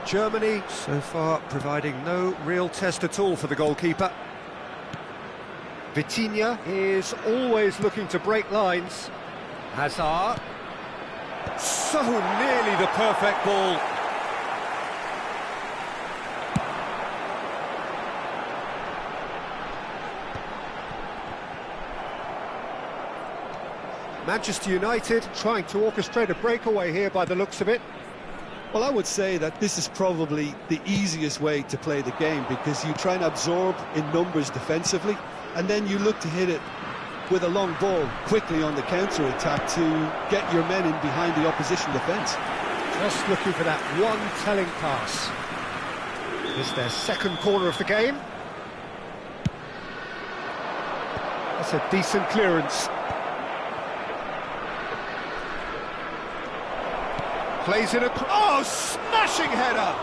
Germany so far providing no real test at all for the goalkeeper. Vitinha is always looking to break lines. Hazard. So nearly the perfect ball. Manchester United trying to orchestrate a breakaway here by the looks of it. Well, I would say that this is probably the easiest way to play the game, because you try and absorb in numbers defensively, and then you look to hit it with a long ball quickly on the counter-attack to get your men in behind the opposition defence. Just looking for that one telling pass. It's their second corner of the game. That's a decent clearance. Plays it across. Oh, smashing header!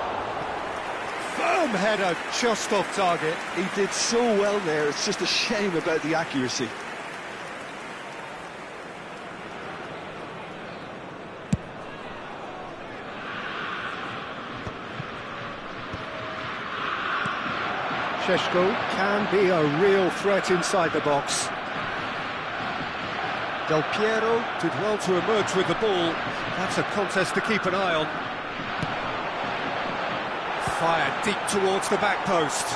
Firm header, just off target. He did so well there, it's just a shame about the accuracy. Šeško can be a real threat inside the box. Del Piero did well to emerge with the ball. That's a contest to keep an eye on. Fired deep towards the back post.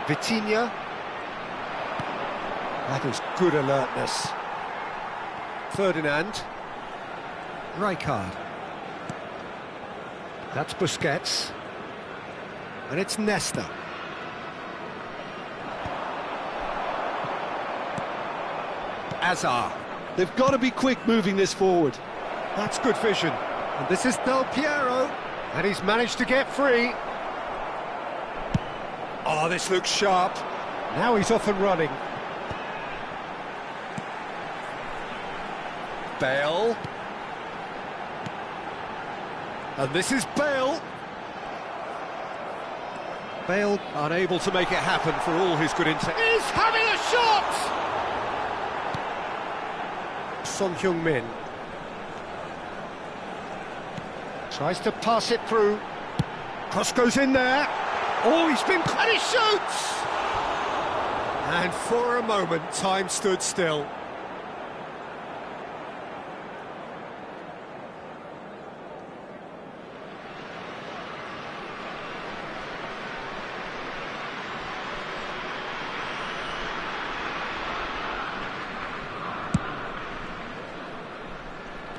Vitinha. That is good alertness. Ferdinand. Rijkaard. That's Busquets. And it's Nesta. Hazard. They've got to be quick moving this forward. That's good vision. And this is Del Piero. And he's managed to get free. Oh, this looks sharp. Now he's off and running. Bale. And this is Bale. Bale unable to make it happen for all his good intent. He's having a shot! Son Heung-min tries to pass it through. Cross goes in there. Oh, he's been... and he shoots! And for a moment, time stood still.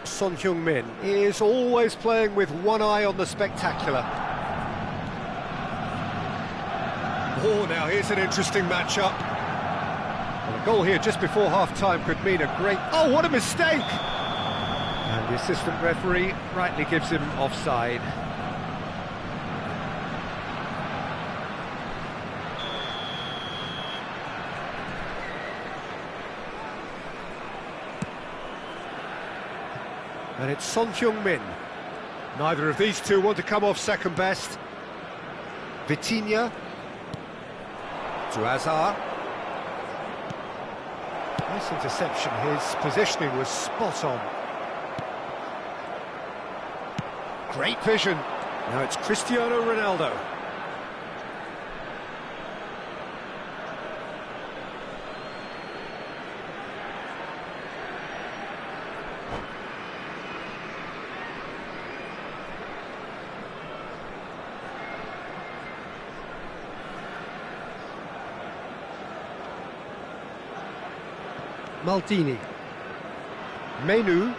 Son Heung-min is always playing with one eye on the spectacular. Oh, now here's an interesting matchup. Well, a goal here just before half-time could mean a great... oh, what a mistake! And the assistant referee rightly gives him offside. And it's Son Heung-min. Neither of these two want to come off second best. Vitinha to Hazard. Nice interception. His positioning was spot on. Great vision. Now it's Cristiano Ronaldo. Maldini. Menu.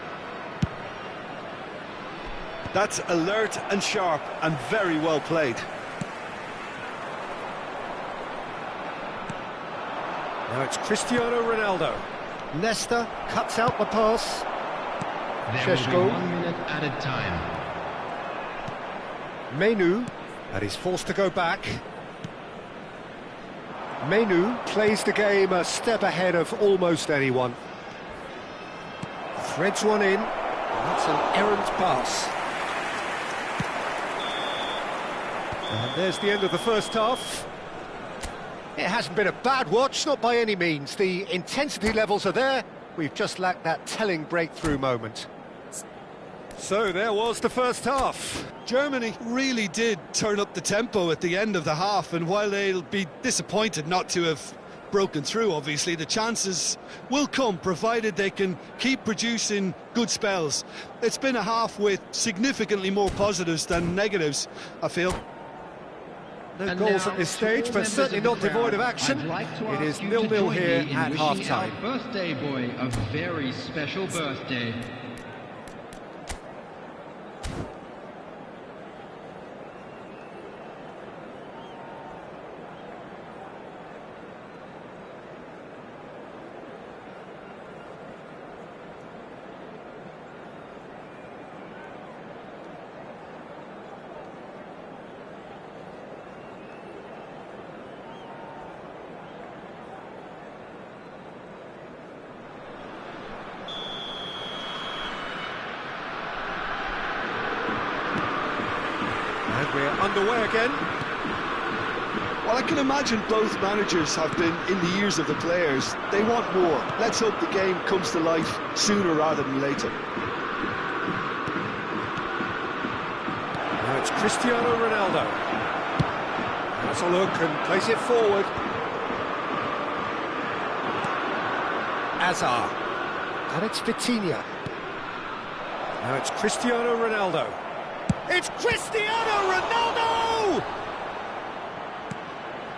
That's alert and sharp and very well played. Now it's Cristiano Ronaldo. Nesta cuts out the pass. There will be 1 minute added time. Menu, and he's forced to go back. Menu plays the game a step ahead of almost anyone. Threads one in, and that's an errant pass. And there's the end of the first half. It hasn't been a bad watch, not by any means. The intensity levels are there. We've just lacked that telling breakthrough moment. So there was the first half. Germany really did turn up the tempo at the end of the half, and while they'll be disappointed not to have broken through, obviously, the chances will come, provided they can keep producing good spells. It's been a half with significantly more positives than negatives, I feel. No And goals now, at this to stage, all but members certainly of the not devoid of crowd, action. I'd like to It is ask you to 0-0 join here me in at wishing half-time. our birthday boy a very special birthday. And we're underway again. Well, I can imagine both managers have been in the ears of the players. They want more. Let's hope the game comes to life sooner rather than later. Now it's Cristiano Ronaldo. Has a look and plays it forward. Azar. And it's Vitinha. Now it's Cristiano Ronaldo. It's Cristiano Ronaldo!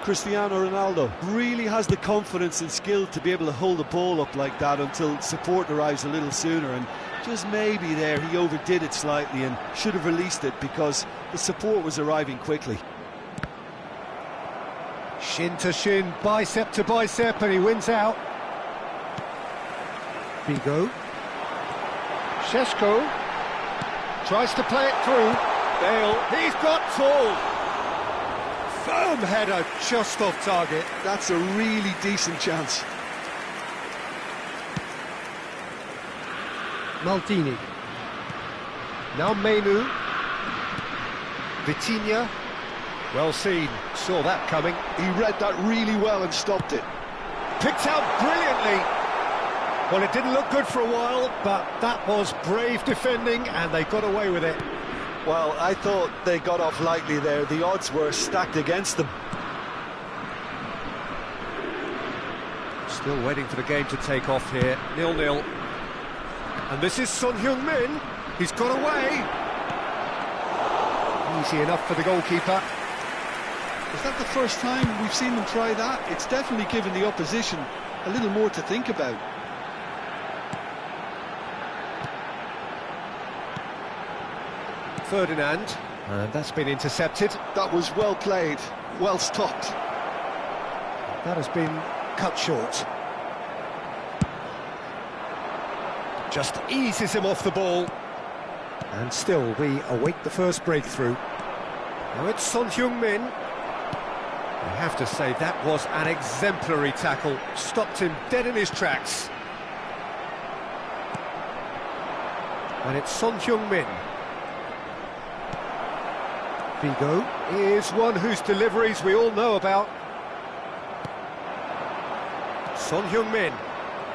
Cristiano Ronaldo really has the confidence and skill to be able to hold the ball up like that until support arrives a little sooner, and just maybe there he overdid it slightly and should have released it because the support was arriving quickly. Shin to shin, bicep to bicep, and he wins out. Figo. Šeško tries to play it through. Bale, he's got full. Firm header just off target. That's a really decent chance. Maldini. Now Menu. Vitinha. Well seen, saw that coming. He read that really well and stopped it. Picked out brilliantly. Well, it didn't look good for a while, but that was brave defending and they got away with it. Well, I thought they got off lightly there. The odds were stacked against them. Still waiting for the game to take off here, 0-0. And this is Son Heung-min. He's got away. Easy enough for the goalkeeper. Is that the first time we've seen them try that? It's definitely given the opposition a little more to think about. Ferdinand, and that's been intercepted. That was well played, well stopped. That has been cut short. Just eases him off the ball. And still we await the first breakthrough. Now it's Son Heung-min. I have to say that was an exemplary tackle. Stopped him dead in his tracks. And it's Son Heung-min. Figo is one whose deliveries we all know about. Son Heung-min.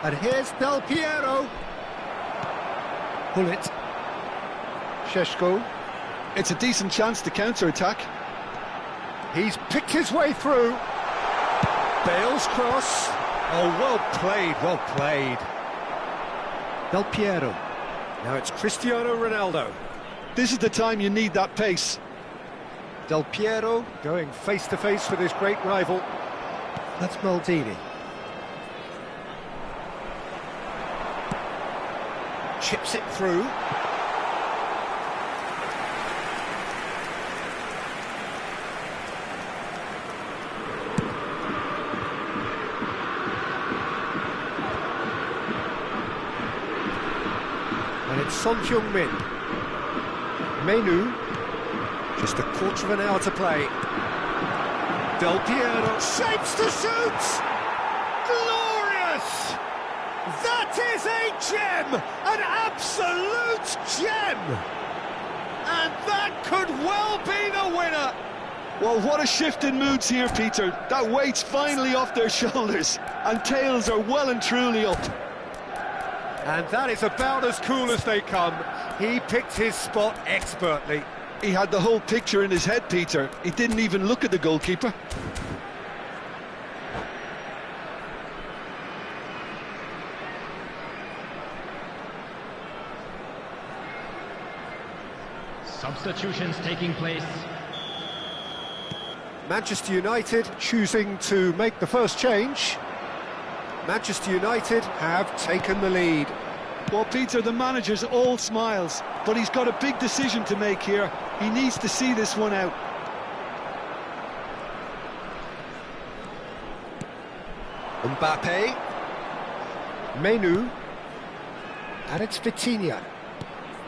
And here's Del Piero. Pull it. Šeško. It's a decent chance to counter-attack. He's picked his way through. Bale's cross. Oh, well played, well played. Del Piero. Now it's Cristiano Ronaldo. This is the time you need that pace. Del Piero going face-to-face with his great rival. That's Maldini. chips it through. And it's Son Heung-min. Menu, just a quarter of an hour to play. Del Piero shapes to shoot! Glorious! That is a gem! An absolute gem! And that could well be the winner! Well, what a shift in moods here, Peter. That weight's finally off their shoulders, and tails are well and truly up. And that is about as cool as they come. He picked his spot expertly. He had the whole picture in his head, Peter. He didn't even look at the goalkeeper. Substitutions taking place. Manchester United choosing to make the first change. Manchester United have taken the lead. Well, Peter, the manager's all smiles, but he's got a big decision to make here. He needs to see this one out. Mbappe. Menu. And it's Vitinha.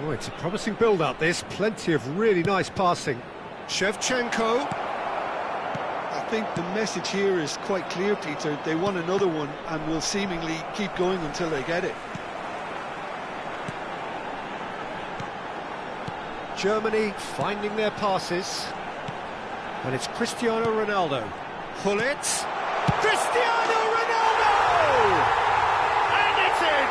Oh, it's a promising build-up, this. Plenty of really nice passing. Shevchenko. I think the message here is quite clear, Peter. They want another one and will seemingly keep going until they get it. Germany finding their passes. And it's Cristiano Ronaldo. Hullet. Cristiano Ronaldo! And it's in!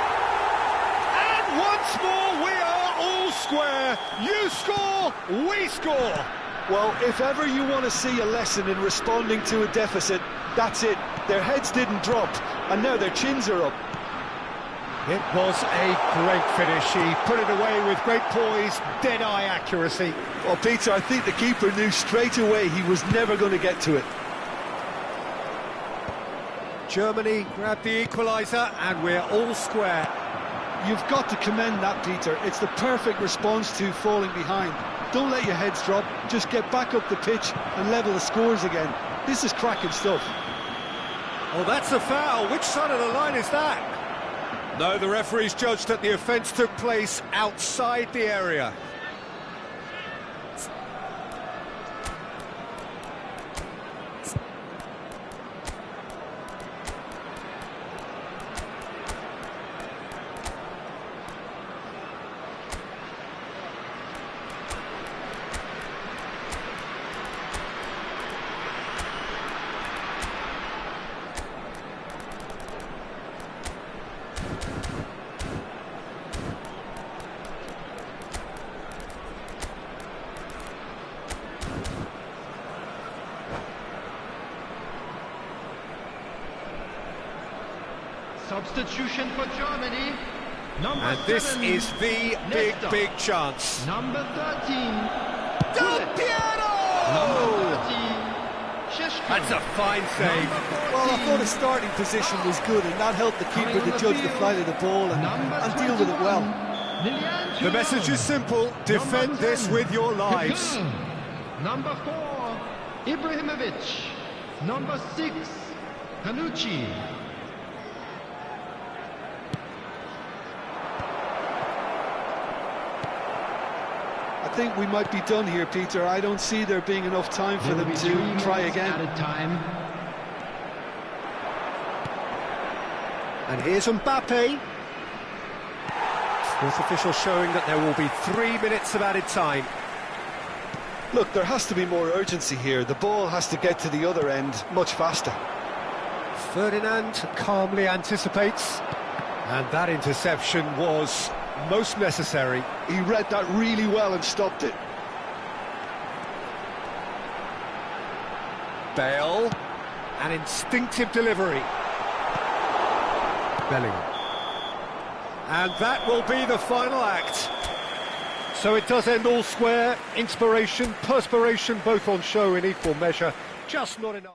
And once more we are all square. You score, we score. Well, if ever you want to see a lesson in responding to a deficit, that's it. Their heads didn't drop, and now their chins are up. It was a great finish. He put it away with great poise, dead-eye accuracy. Well, Peter, I think the keeper knew straight away he was never going to get to it. Germany grabbed the equaliser, and we're all square. You've got to commend that, Peter. It's the perfect response to falling behind. Don't let your heads drop, just get back up the pitch and level the scores again. This is cracking stuff. Oh, that's a foul. Which side of the line is that? No, the referee's judged that the offence took place outside the area. Substitution for Germany. And this is the big chance. Number 13. Del Piero! Number 13. Sheshko. That's a fine save. Well, I thought his starting position was good, and that helped the keeper to judge the flight of the ball and deal with it well. The message is simple: defend this with your lives. Number 4, Ibrahimovic. Number 6, Panucci. I think we might be done here, Peter. I don't see there being enough time for them to try again. And here's Mbappe. Fourth official showing that there will be 3 minutes of added time. Look, there has to be more urgency here. The ball has to get to the other end much faster. Ferdinand calmly anticipates. And that interception was most necessary. He read that really well and stopped it. Bale, an instinctive delivery. Bellingham. And that will be the final act. So it does end all square. Inspiration, perspiration, both on show in equal measure. Just not enough.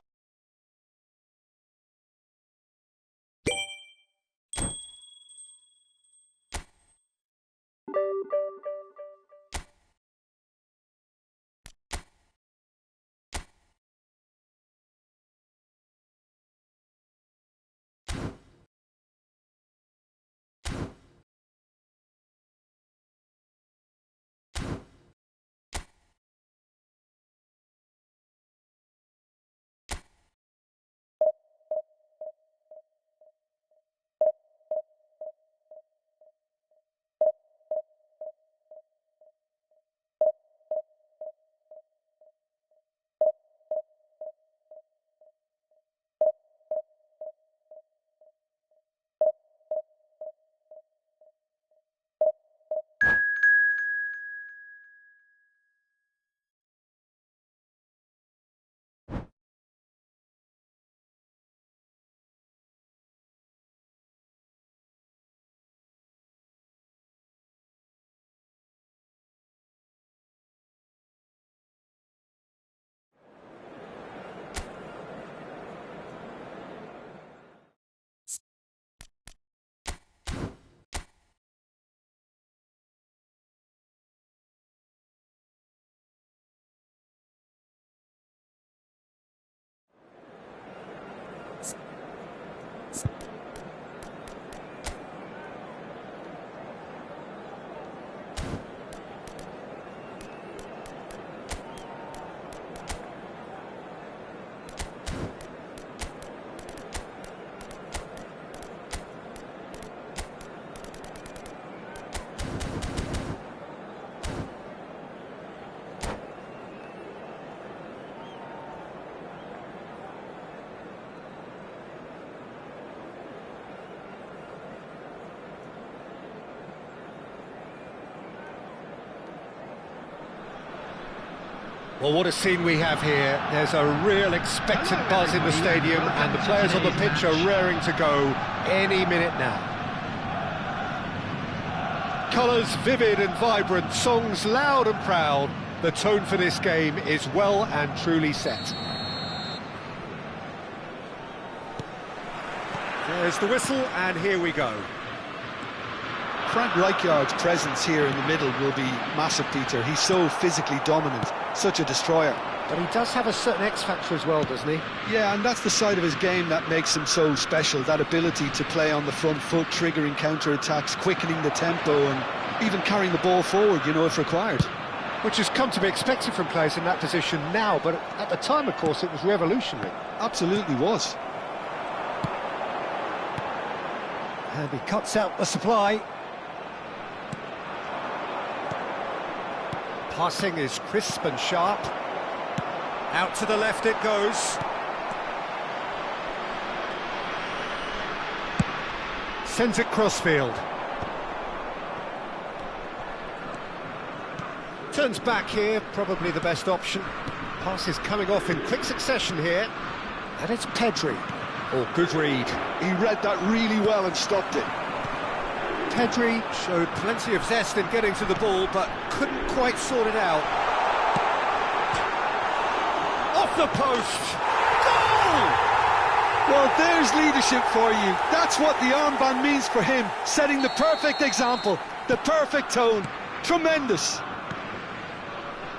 Well, what a scene we have here. There's a real expectant buzz in the stadium, and the players on the pitch are raring to go any minute now. Colours vivid and vibrant, songs loud and proud. The tone for this game is well and truly set. There's the whistle, and here we go. Frank Rijkaard's presence here in the middle will be massive, Peter. He's so physically dominant, such a destroyer. But he does have a certain X-factor as well, doesn't he? Yeah, and that's the side of his game that makes him so special, that ability to play on the front foot, triggering counter-attacks, quickening the tempo, and even carrying the ball forward, you know, if required. Which has come to be expected from players in that position now, but at the time, of course, it was revolutionary. Absolutely was. And he cuts out the supply. Passing is crisp and sharp. Out to the left it goes. Sends it crossfield. Turns back here, probably the best option. Pass is coming off in quick succession here. And it's Pedri. Oh, good read. He read that really well and stopped it. Pedri showed plenty of zest in getting to the ball, but couldn't quite sort it out. Off the post! Goal! Well, there's leadership for you. That's what the armband means for him, setting the perfect example, the perfect tone. Tremendous.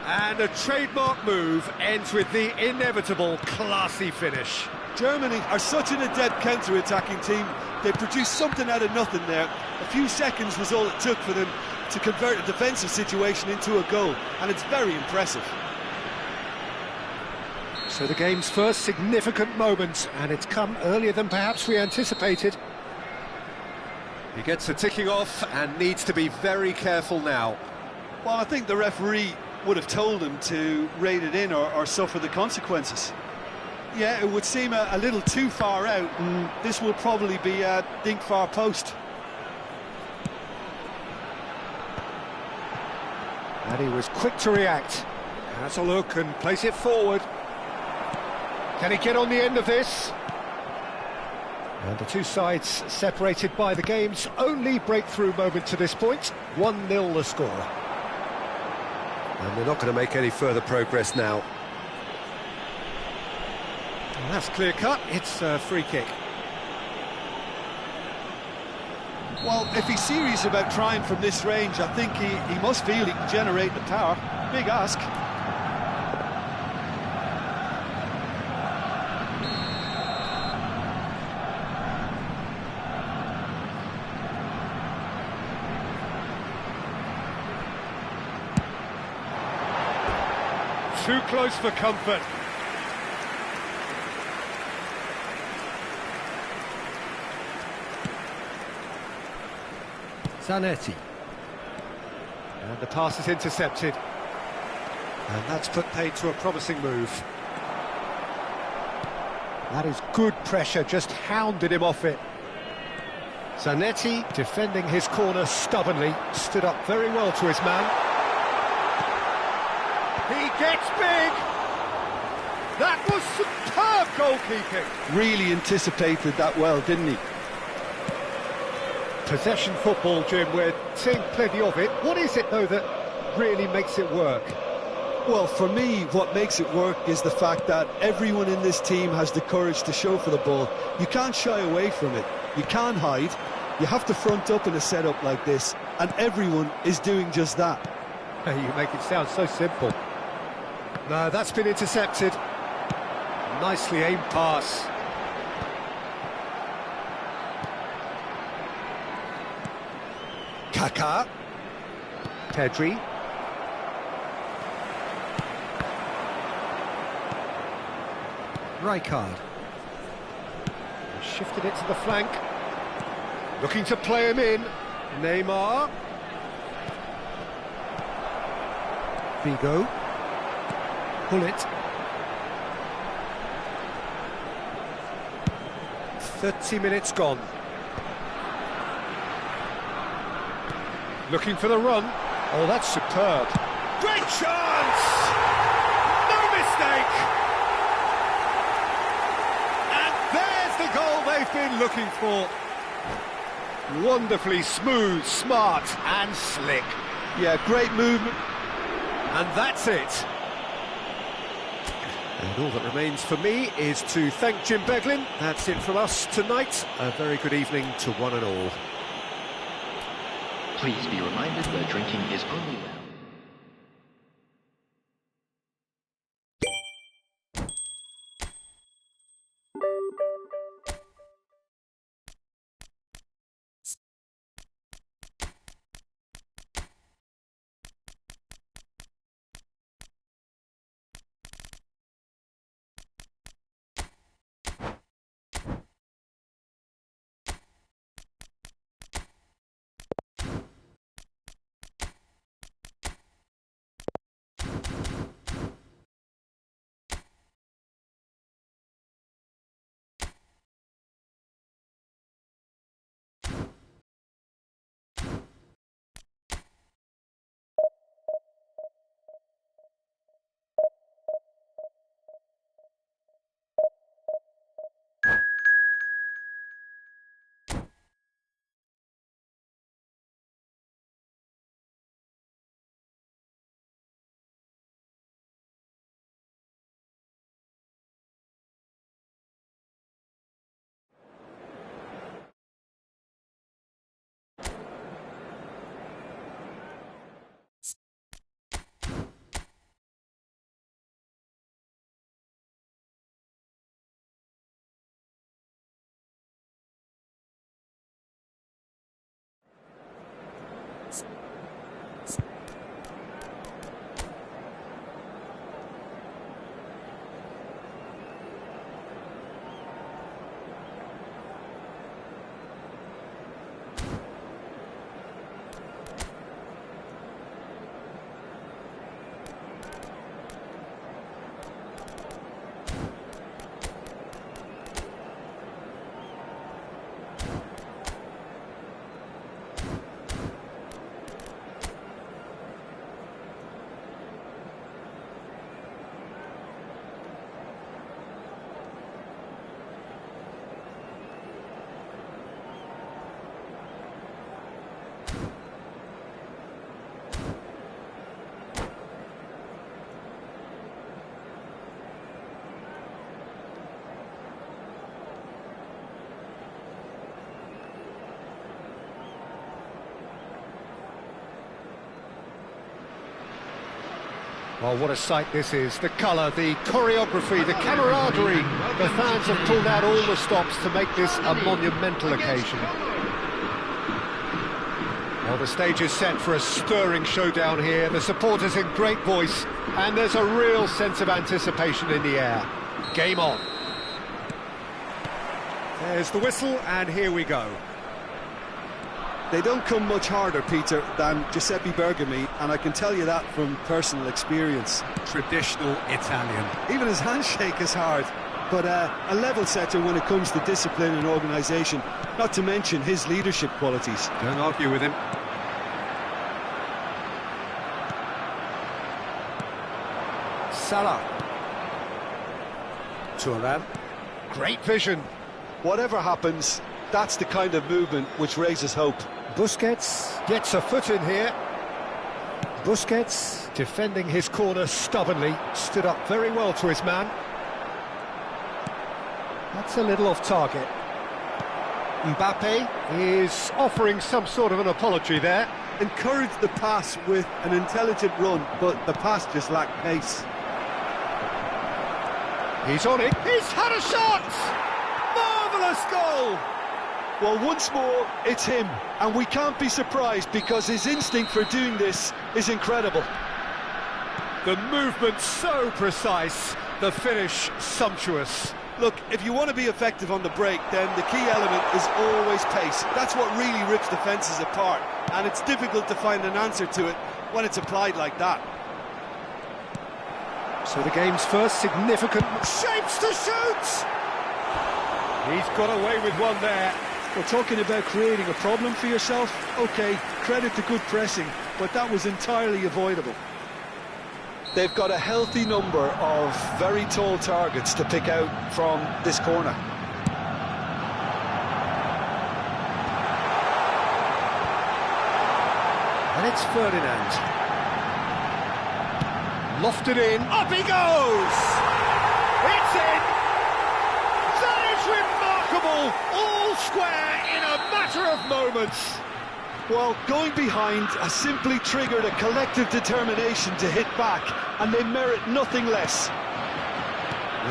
And a trademark move ends with the inevitable classy finish. Germany are such an adept counter-attacking team. They produced something out of nothing there. A few seconds was all it took for them to convert a defensive situation into a goal, and it's very impressive. So the game's first significant moment, and it's come earlier than perhaps we anticipated. He gets the ticking off and needs to be very careful now. Well, I think the referee would have told him to rate it in or suffer the consequences. Yeah, it would seem a little too far out, and this will probably be a dink far post. And he was quick to react. Has a look and place it forward. Can he get on the end of this? And the two sides separated by the game's only breakthrough moment to this point. 1-0 the score. And they're not going to make any further progress now. And that's clear cut, it's a free kick. Well, if he's serious about trying from this range, I think he must feel he can generate the power. Big ask. Too close for comfort. Zanetti. And the pass is intercepted. And that's put paid to a promising move. That is good pressure, just hounded him off it. Zanetti, defending his corner stubbornly, stood up very well to his man. He gets big! That was superb goalkeeping! Really anticipated that well, didn't he? Possession football, Jim, we're seeing plenty of it. What is it, though, that really makes it work? Well, for me, what makes it work is the fact that everyone in this team has the courage to show for the ball. You can't shy away from it. You can't hide. You have to front up in a setup like this, and everyone is doing just that. You make it sound so simple. No, that's been intercepted. Nicely aimed pass. Kaká. Pedri. Rijkaard. Shifted it to the flank. Looking to play him in. Neymar. Vigo. Pull it. 30 minutes gone. Looking for the run. Oh, that's superb. Great chance! mistake! And there's the goal they've been looking for. Wonderfully smooth, smart and slick. Yeah, great movement. And that's it. And all that remains for me is to thank Jim Beglin. That's it from us tonight. A very good evening to one and all. Please be reminded that drinking is only allowed. Well, what a sight this is. The colour, the choreography, the camaraderie. The fans have pulled out all the stops to make this a monumental occasion. Well, the stage is set for a stirring showdown here. The supporters in great voice, and there's a real sense of anticipation in the air. Game on. There's the whistle, and here we go. They don't come much harder, Peter, than Giuseppe Bergomi, and I can tell you that from personal experience. Traditional Italian. Even his handshake is hard, but a level setter when it comes to discipline and organisation, not to mention his leadership qualities. Don't argue with him. Salah. Thuram. Great vision. Whatever happens, that's the kind of movement which raises hope. Busquets gets a foot in here. Busquets defending his corner stubbornly, stood up very well to his man. That's a little off target. Mbappe is offering some sort of an apology there. Encouraged the pass with an intelligent run, but the pass just lacked pace. He's on it. He's had a shot! Marvellous goal! Well, once more, it's him, and we can't be surprised because his instinct for doing this is incredible. The movement so precise, the finish sumptuous. Look, if you want to be effective on the break, then the key element is always pace. That's what really rips defences apart, and it's difficult to find an answer to it when it's applied like that. So the game's first significant shapes to shoot! He's got away with one there. Well, talking about creating a problem for yourself, OK, credit to good pressing, but that was entirely avoidable. They've got a healthy number of very tall targets to pick out from this corner. And it's Ferdinand. Lofted in, up he goes! It's in! That is remarkable! All square in a matter of moments! Well, going behind has simply triggered a collective determination to hit back, and they merit nothing less.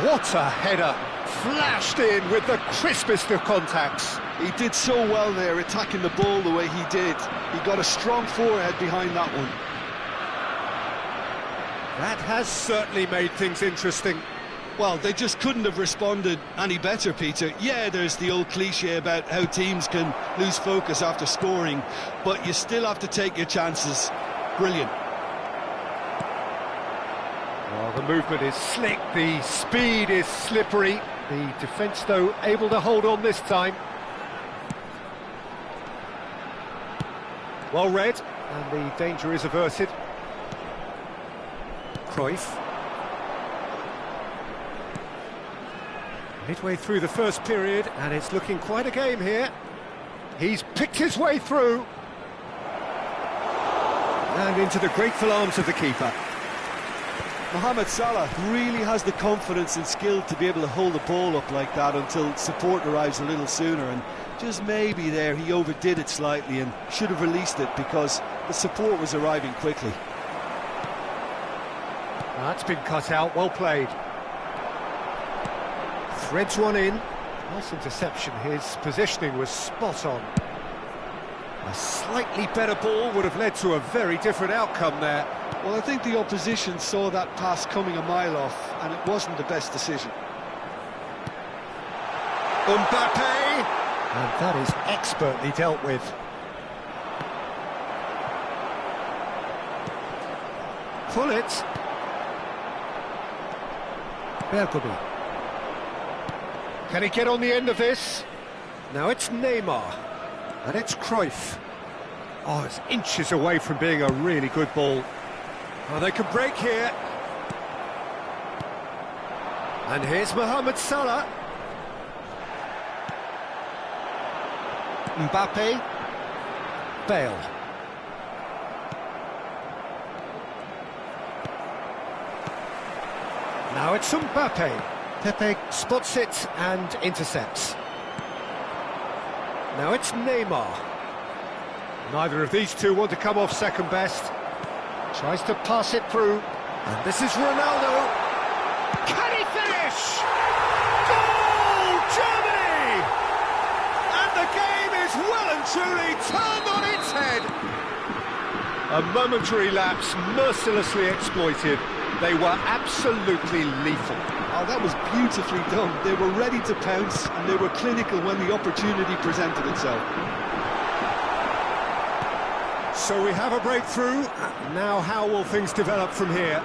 What a header! Flashed in with the crispest of contacts. He did so well there, attacking the ball the way he did. He got a strong forehead behind that one. That has certainly made things interesting. Well, they just couldn't have responded any better, Peter. Yeah, there's the old cliche about how teams can lose focus after scoring, but you still have to take your chances. Brilliant. Well, the movement is slick, the speed is slippery. The defence, though, able to hold on this time. Well read, and the danger is averted. Cruyff. Midway through the first period, and it's looking quite a game here. He's picked his way through. And into the grateful arms of the keeper. Mohamed Salah really has the confidence and skill to be able to hold the ball up like that until support arrives a little sooner, and just maybe there he overdid it slightly and should have released it because the support was arriving quickly. That's been cut out, well played. Threads one in. Nice interception, his positioning was spot on. A slightly better ball would have led to a very different outcome there. Well, I think the opposition saw that pass coming a mile off, and it wasn't the best decision. Mbappe! And that is expertly dealt with. Pullet. Bergkamp. Can he get on the end of this? Now it's Neymar. And it's Cruyff. Oh, it's inches away from being a really good ball. Oh, they can break here. And here's Mohamed Salah. Mbappe. Bale. Now it's Mbappe. Pepe spots it and intercepts. Now it's Neymar. Neither of these two want to come off second best. Tries to pass it through. And this is Ronaldo. Can he finish? Goal, Germany! And the game is well and truly turned on its head. A momentary lapse mercilessly exploited. They were absolutely lethal. Oh, that was beautifully done. They were ready to pounce, and they were clinical when the opportunity presented itself. So we have a breakthrough. Now how will things develop from here?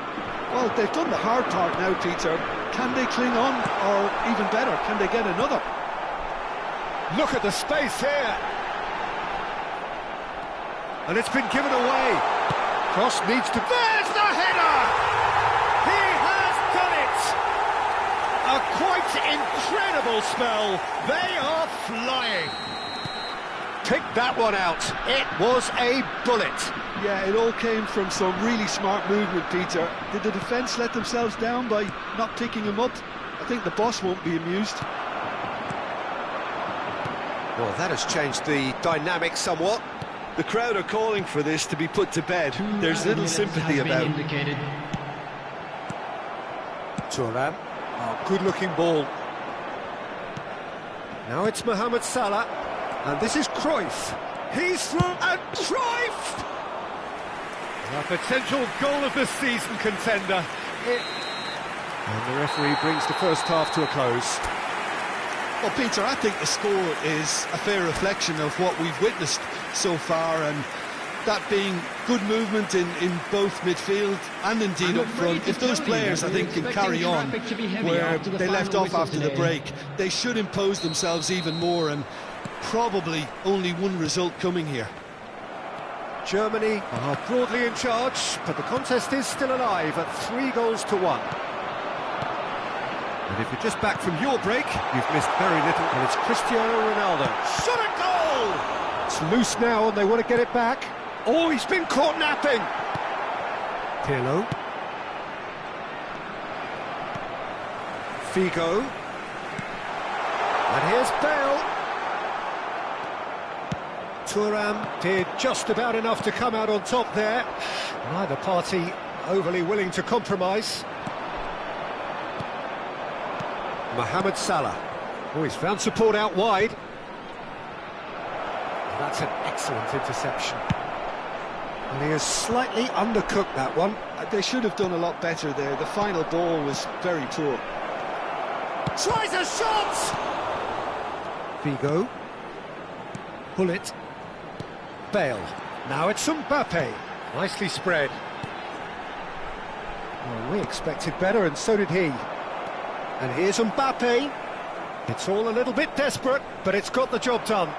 Well, they've done the hard part now, Peter. Can they cling on, or even better, can they get another? Look at the space here. And it's been given away. Cross needs to... There's the header! He has done it! A quite incredible spell. They are flying. Pick that one out. It was a bullet. Yeah, it all came from some really smart movement, Peter. Did the defence let themselves down by not picking him up? I think the boss won't be amused. Well, that has changed the dynamic somewhat. The crowd are calling for this to be put to bed. There's little sympathy about it. Thuram. Oh, good-looking ball. Now it's Mohamed Salah. And this is Cruyff. He's through, and Cruyff! A potential goal of the season contender. And the referee brings the first half to a close. Well, Peter, I think the score is a fair reflection of what we've witnessed so far, and that being good movement in both midfield and indeed up front. If those players, I think, can carry on where they left off after the break, they should impose themselves even more, and probably only one result coming here. Germany are broadly in charge, but the contest is still alive at 3-1. And if you're just back from your break, you've missed very little, and it's Cristiano Ronaldo. Shot and goal! It's loose now, and they want to get it back. Oh, he's been caught napping! Pirlo. Figo. And here's Bale. Thuram did just about enough to come out on top there. Neither party overly willing to compromise. Mohamed Salah. Oh, he's found support out wide. That's an excellent interception. And he has slightly undercooked that one. They should have done a lot better there. The final ball was very poor. Tries a shot! Figo. Bullet. Bale. Now it's Mbappe. Nicely spread. Well, we expected better, and so did he. And here's Mbappe. It's all a little bit desperate, but it's got the job done.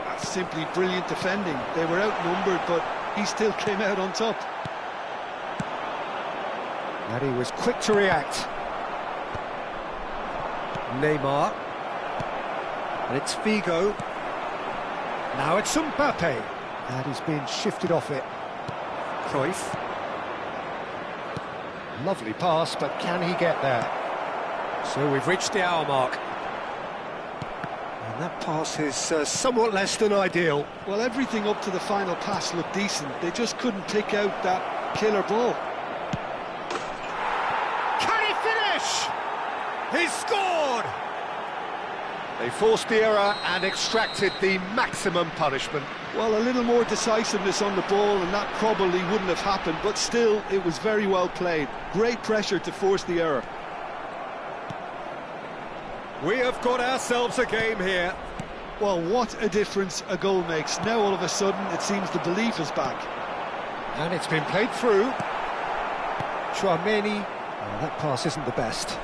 That's simply brilliant defending. They were outnumbered, but he still came out on top. And he was quick to react. Neymar. And it's Figo. Now it's Mbappe. And he's been shifted off it. Cruyff. Lovely pass, but can he get there? So we've reached the hour mark. And that pass is somewhat less than ideal. Well, everything up to the final pass looked decent. They just couldn't pick out that killer ball. Can he finish? He's scored! They forced the error and extracted the maximum punishment. Well, a little more decisiveness on the ball and that probably wouldn't have happened, but still, it was very well played. Great pressure to force the error. We have got ourselves a game here. Well, what a difference a goal makes. Now all of a sudden it seems the belief is back. And it's been played through. Tchouaméni. Oh, that pass isn't the best.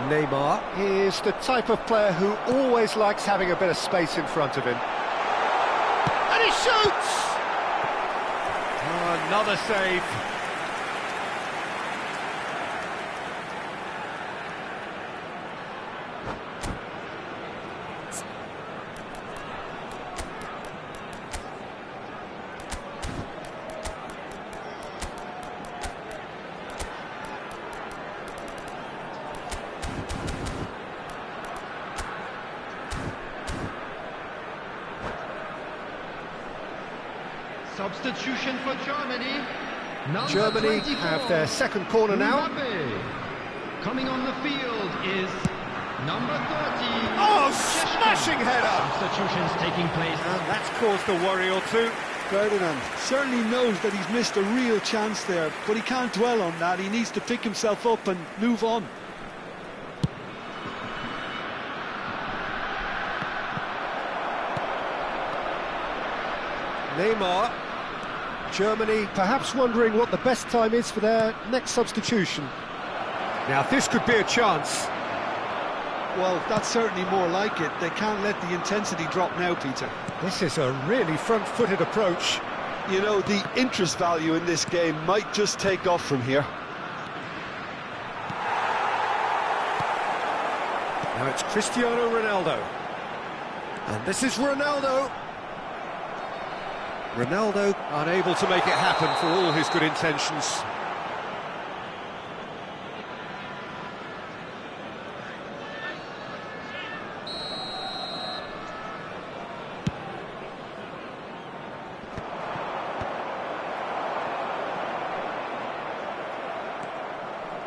Neymar is the type of player who always likes having a bit of space in front of him. And he shoots! Oh, another save. Substitution for Germany. Germany have their second corner now. Mbappe. Coming on the field is number 30. Oh, smashing header! Substitutions taking place. And that's caused a worry or two. Ferdinand certainly knows that he's missed a real chance there, but he can't dwell on that. He needs to pick himself up and move on. Neymar. Germany perhaps wondering what the best time is for their next substitution. Now this could be a chance. Well, that's certainly more like it. They can't let the intensity drop now, Peter. This is a really front-footed approach. You know, the interest value in this game might just take off from here. Now it's Cristiano Ronaldo. And this is Ronaldo. Ronaldo unable to make it happen for all his good intentions.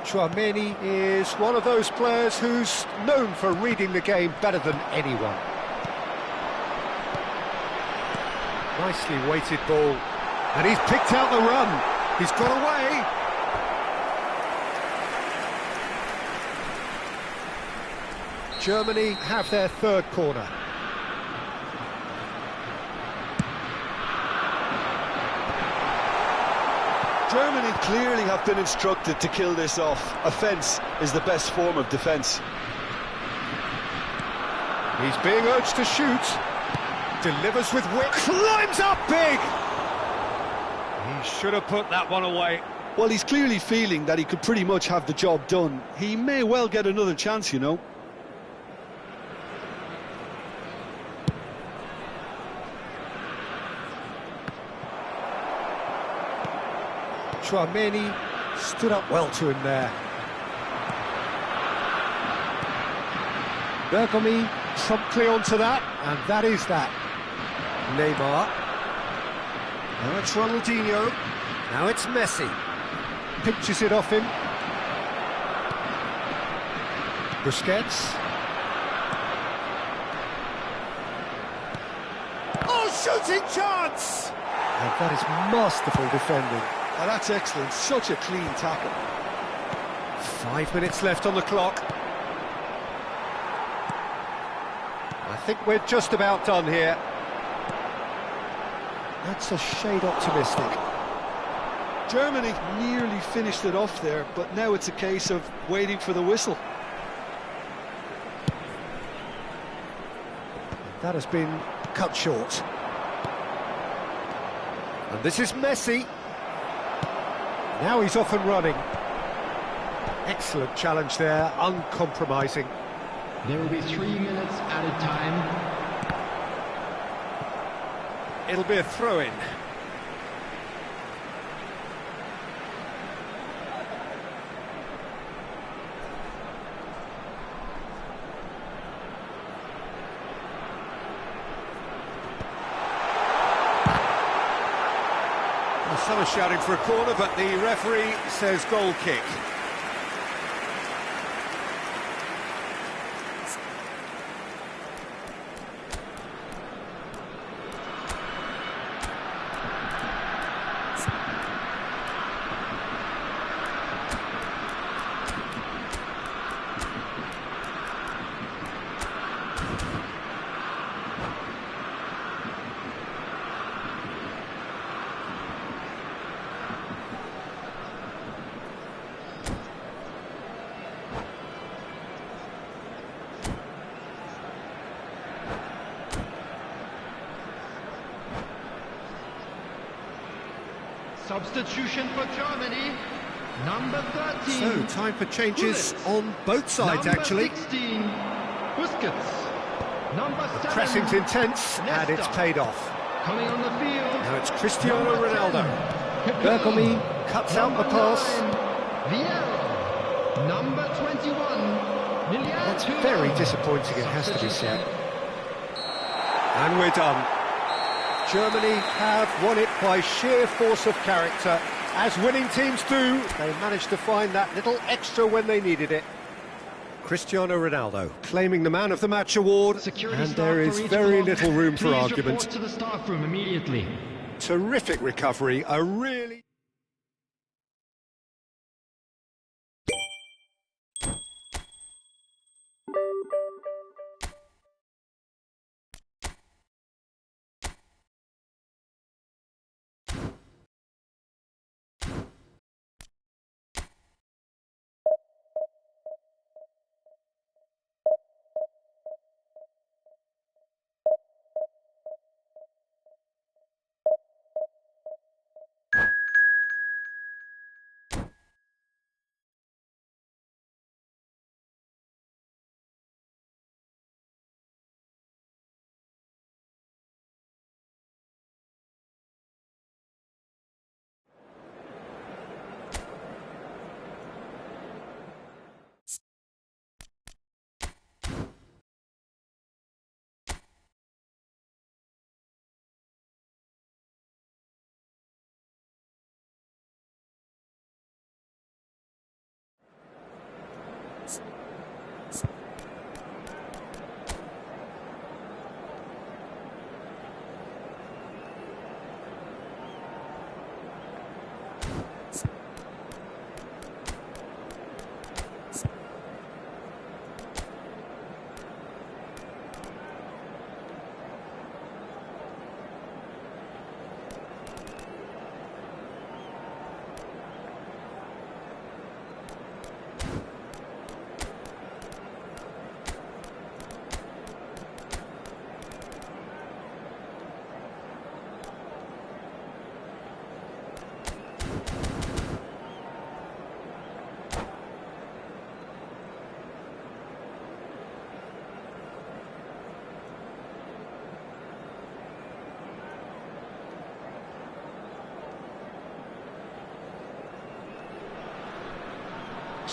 Tchouaméni is one of those players who's known for reading the game better than anyone. Nicely weighted ball, and he's picked out the run. He's got away. Germany have their third corner. Germany clearly have been instructed to kill this off. Offence is the best form of defence. He's being urged to shoot. delivers with wit, climbs up big! He should have put that one away. Well, he's clearly feeling that he could pretty much have the job done. He may well get another chance, you know. Chouameni stood up well to him there. Bergomi promptly onto that, and that is that. Neymar. Now it's Ronaldinho. Now it's Messi. Pinches it off him. Busquets. Oh, shooting chance! And that is masterful defending. Oh, that's excellent. Such a clean tackle. 5 minutes left on the clock. I think we're just about done here. That's a shade optimistic. Germany nearly finished it off there, but now it's a case of waiting for the whistle. That has been cut short. And this is Messi. Now he's off and running. Excellent challenge there, uncompromising. There will be 3 minutes added time. It'll be a throw-in. Some are shouting for a corner, but the referee says goal kick. Substitution for Germany, number 13. So, time for changes on both sides, actually. Number 16, Busquets. Number 7, Pressing's intense, and it's paid off. coming on the field. Now it's Cristiano Number 10, Ronaldo. Bergomi cuts out the pass. 9, Vieira. Number 21, That's very disappointing, it has to be said. And we're done. Germany have won it by sheer force of character. As winning teams do, they managed to find that little extra when they needed it. Cristiano Ronaldo claiming the Man of the Match award, and there is very little room for argument. To the staff room immediately. Terrific recovery, a really...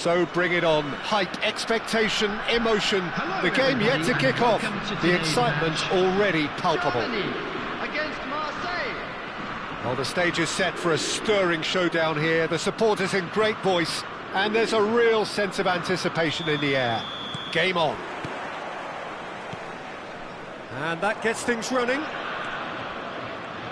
So bring it on. Hype, expectation, emotion. Hello, The game yet to everybody, kick off. and welcome to The today's excitement match. already palpable. Germany against Marseille. Well, the stage is set for a stirring showdown here. The supporters in great voice, and there's a real sense of anticipation in the air. Game on. And that gets things running.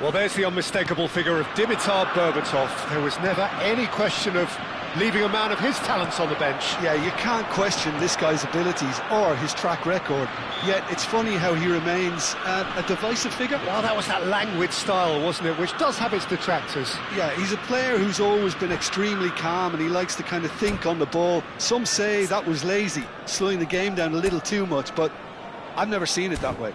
Well, there's the unmistakable figure of Dimitar Berbatov. There was never any question of leaving a man of his talents on the bench. Yeah, you can't question this guy's abilities or his track record. Yet it's funny how he remains a divisive figure. Well, that was that languid style, wasn't it, which does have its detractors. Yeah, he's a player who's always been extremely calm and he likes to kind of think on the ball. Some say that was lazy, slowing the game down a little too much, but I've never seen it that way.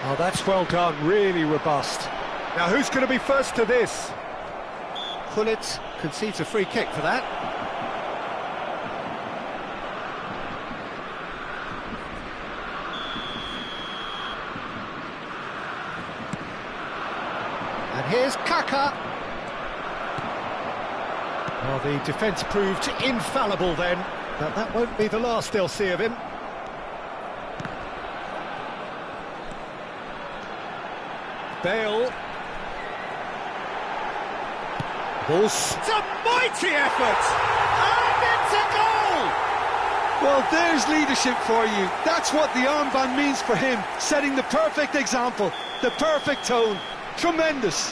Oh, that's well done, really robust. Now, who's going to be first to this? Gullit concedes a free kick for that. And here's Kaka. Well, the defence proved infallible then, but that won't be the last they'll see of him. Bale. It's a mighty effort! And it's a goal! Well, there's leadership for you. That's what the armband means for him, setting the perfect example, the perfect tone. Tremendous.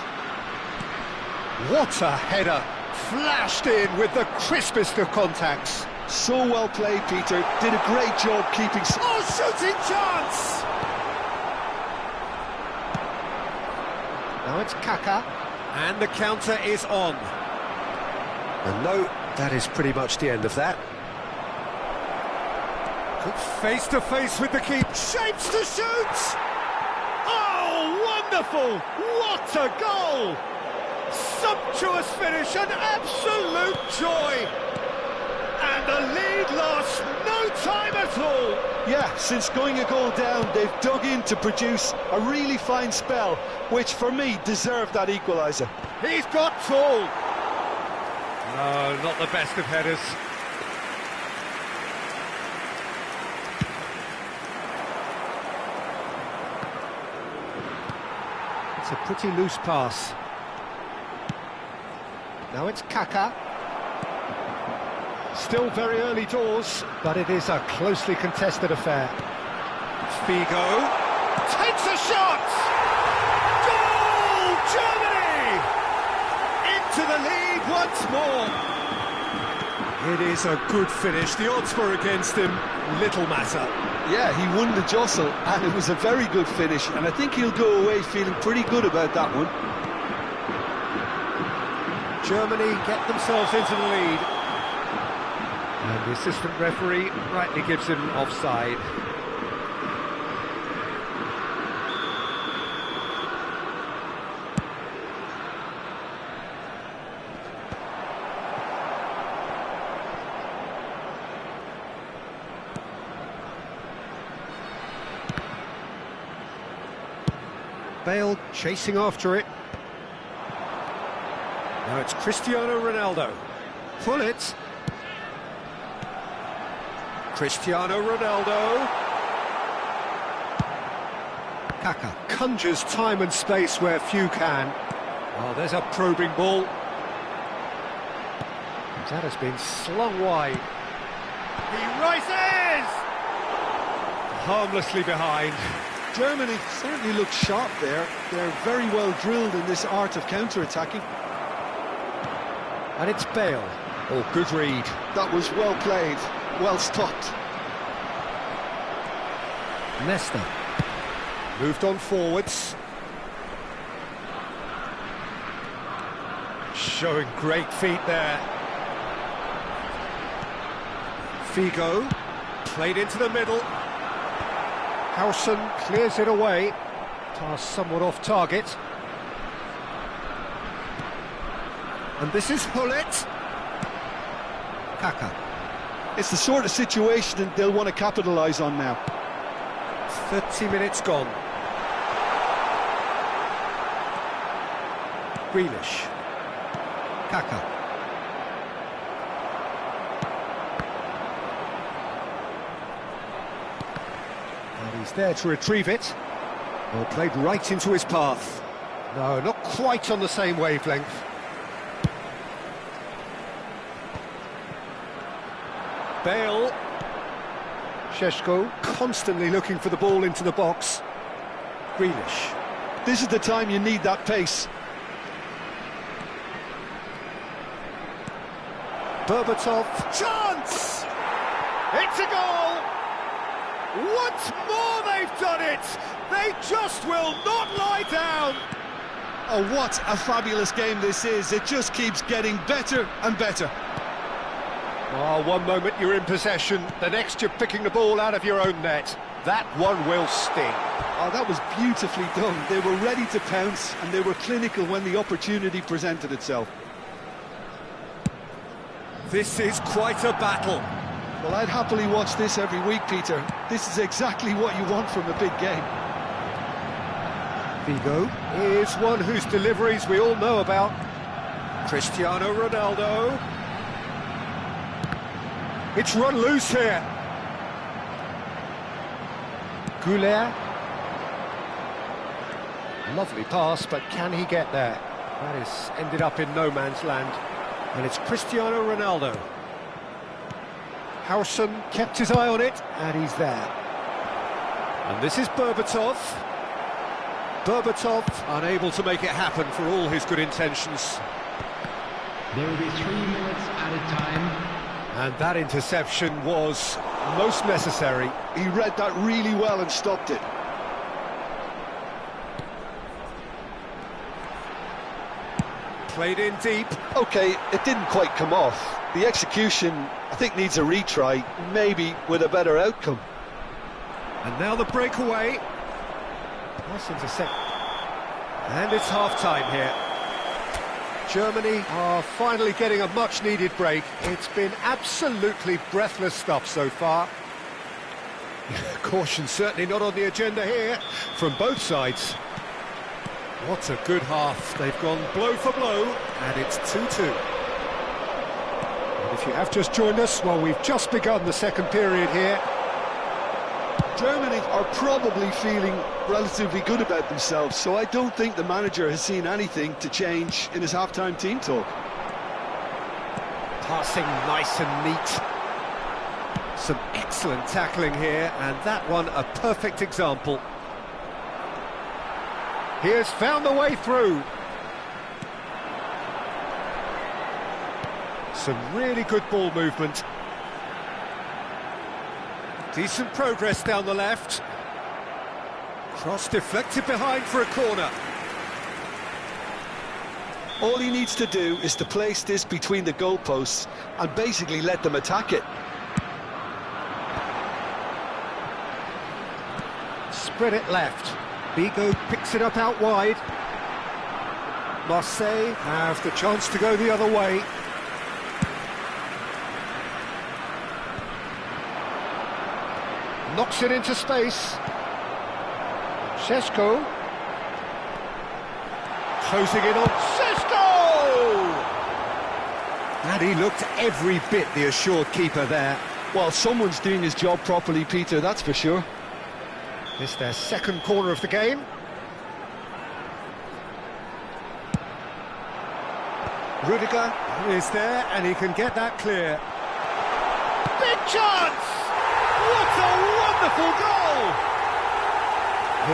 What a header! Flashed in with the crispest of contacts. So well played, Peter. Did a great job keeping... Oh, shooting chance! Now it's Kaka, and the counter is on. And no, that is pretty much the end of that. Good face to face with the keep, shapes to shoot! Oh, wonderful! What a goal! Sumptuous finish, an absolute joy! And the lead lost no time at all! Yeah, since going a goal down, they've dug in to produce a really fine spell, which for me deserved that equaliser. He's got full! No, not the best of headers. It's a pretty loose pass. Now it's Kaka. Still very early doors, but it is a closely contested affair. Figo takes a shot! Goal! Germany! Into the lead once more. It is a good finish. The odds were against him. Little matter. Yeah, he won the jostle, and it was a very good finish, and I think he'll go away feeling pretty good about that one. Germany get themselves into the lead. And the assistant referee rightly gives him offside. Bale chasing after it. Now it's Cristiano Ronaldo. Gullit. Cristiano Ronaldo. Kaka conjures time and space where few can. Oh, there's a probing ball. That has been slung wide. He rises! Harmlessly behind. Germany certainly looked sharp there. They're very well drilled in this art of counter-attacking. And it's Bale. Oh, good read. That was well played, well stopped. Nesta. Moved on forwards. Showing great feet there. Figo. Played into the middle. Howson clears it away. Pass somewhat off target. And this is Gullit. Kaka. It's the sort of situation that they'll want to capitalise on now. 30 minutes gone. Grealish. Kaka. And he's there to retrieve it. Well, played right into his path. No, not quite on the same wavelength. Bale. Šeško constantly looking for the ball into the box. Grealish. This is the time you need that pace. Berbatov. Chance! It's a goal! Once more they've done it! They just will not lie down! Oh, what a fabulous game this is. It just keeps getting better and better. Oh, one moment you're in possession, the next you're picking the ball out of your own net. That one will sting. Oh, that was beautifully done. They were ready to pounce and they were clinical when the opportunity presented itself. This is quite a battle. Well, I'd happily watch this every week, Peter. This is exactly what you want from a big game. Figo is one whose deliveries we all know about. Cristiano Ronaldo. It's run loose here. Goulet. Lovely pass, but can he get there? That is ended up in no man's land. And it's Cristiano Ronaldo. Harrison kept his eye on it, and he's there. And this is Berbatov. Berbatov unable to make it happen for all his good intentions. There will be 3 minutes added time. And that interception was most necessary. He read that really well and stopped it. Played in deep. OK, it didn't quite come off. The execution, I think, needs a retry, maybe with a better outcome. And now the breakaway. Nice intercept. And it's half-time here. Germany are finally getting a much-needed break. It's been absolutely breathless stuff so far. Caution certainly not on the agenda here from both sides. What a good half. They've gone blow for blow, and it's 2-2. And if you have just joined us, well, we've just begun the second period here. Germany are probably feeling relatively good about themselves, so I don't think the manager has seen anything to change in his half-time team talk. Passing nice and neat. Some excellent tackling here, and that one a perfect example. He has found the way through. Some really good ball movement. Decent progress down the left. Cross deflected behind for a corner. All he needs to do is to place this between the goalposts and basically let them attack it. Spread it left. Figo picks it up out wide. Marseille have the chance to go the other way. Knocks it into space. Šeško. Closing in on Šeško! And he looked every bit the assured keeper there. Well, someone's doing his job properly, Peter, that's for sure. This their second corner of the game. Rudiger is there, and he can get that clear. Big chance! What a wonderful goal!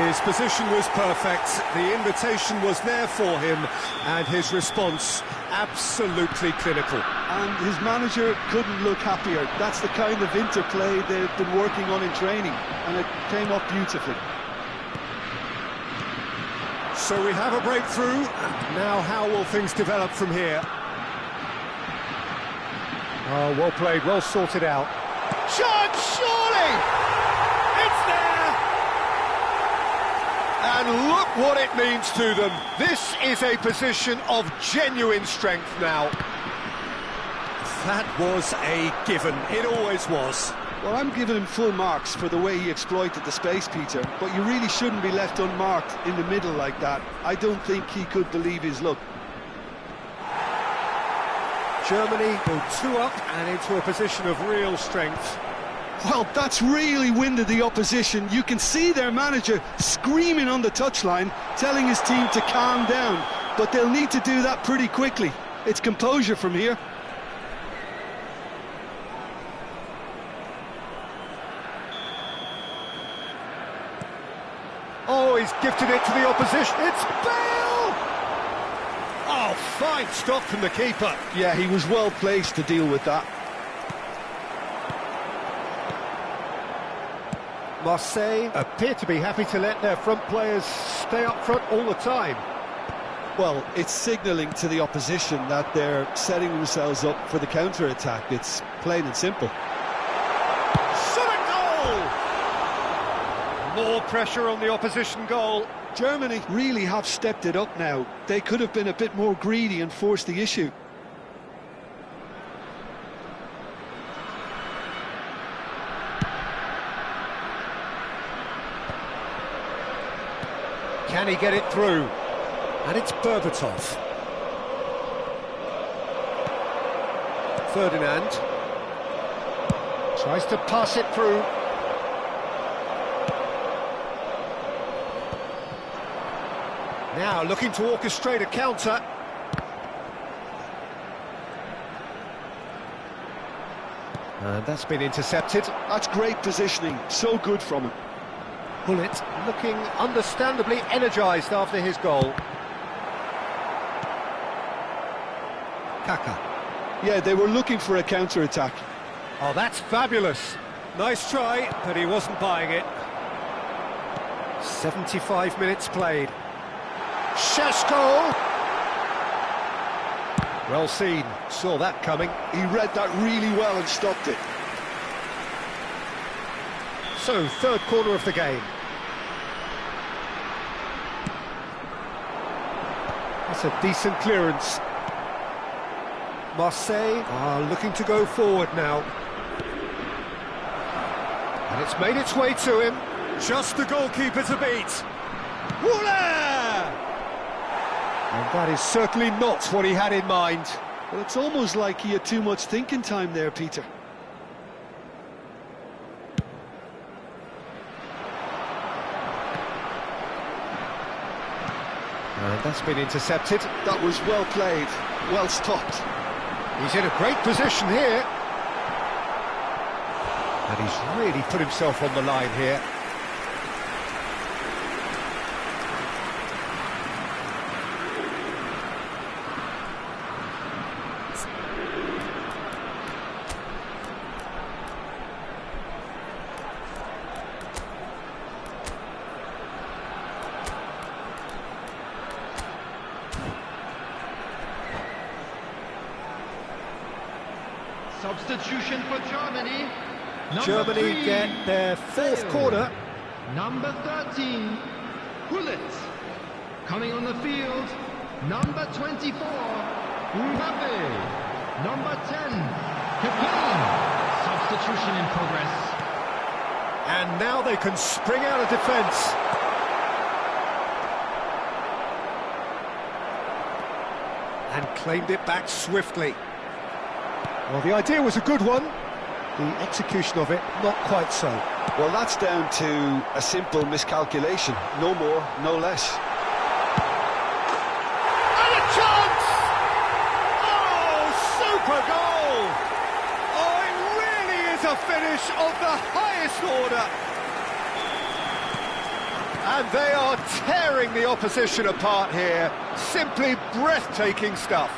His position was perfect, the invitation was there for him, and his response absolutely clinical. And his manager couldn't look happier. That's the kind of interplay they've been working on in training, and it came off beautifully. So we have a breakthrough. Now how will things develop from here? Oh, well played, well sorted out. Chance, surely! It's there! And look what it means to them. This is a position of genuine strength now. That was a given. It always was. Well, I'm giving him full marks for the way he exploited the space, Peter, but you really shouldn't be left unmarked in the middle like that. I don't think he could believe his luck. Germany go 2 up and into a position of real strength. Well, that's really winded the opposition. You can see their manager screaming on the touchline, telling his team to calm down, but they'll need to do that pretty quickly. It's composure from here. Oh, he's gifted it to the opposition. It's Bale! Oh, fine stop from the keeper. Yeah, he was well placed to deal with that. Marseille appear to be happy to let their front players stay up front all the time. Well, it's signalling to the opposition that they're setting themselves up for the counter-attack. It's plain and simple. Shot a goal! More pressure on the opposition goal. Germany really have stepped it up now. They could have been a bit more greedy and forced the issue. Can he get it through? And it's Berbatov. Ferdinand tries to pass it through. Now looking to orchestrate a counter. And that's been intercepted. That's great positioning, so good from him. Bullet looking understandably energised after his goal. Kaka. Yeah, they were looking for a counter-attack. Oh, that's fabulous. Nice try, but he wasn't buying it. 75 minutes played. Šeško! Well seen, saw that coming. He read that really well and stopped it. So, third quarter of the game. That's a decent clearance. Marseille are looking to go forward now. And it's made its way to him. Just the goalkeeper to beat. Voila! And that is certainly not what he had in mind. Well, it's almost like he had too much thinking time there, Peter. And that's been intercepted. That was well played, well stopped. He's in a great position here. And he's really put himself on the line here. Substitution for Germany. Germany 3, get their fourth Bale. corner. Number 13, Hullet. Coming on the field, number 24, Mbappe. Number 10, Pepin. Substitution in progress. And now they can spring out of defence. And claimed it back swiftly. Well, the idea was a good one. The execution of it, not quite so. Well, that's down to a simple miscalculation. No more, no less. And a chance! Oh, super goal! Oh, it really is a finish of the highest order. And they are tearing the opposition apart here. Simply breathtaking stuff.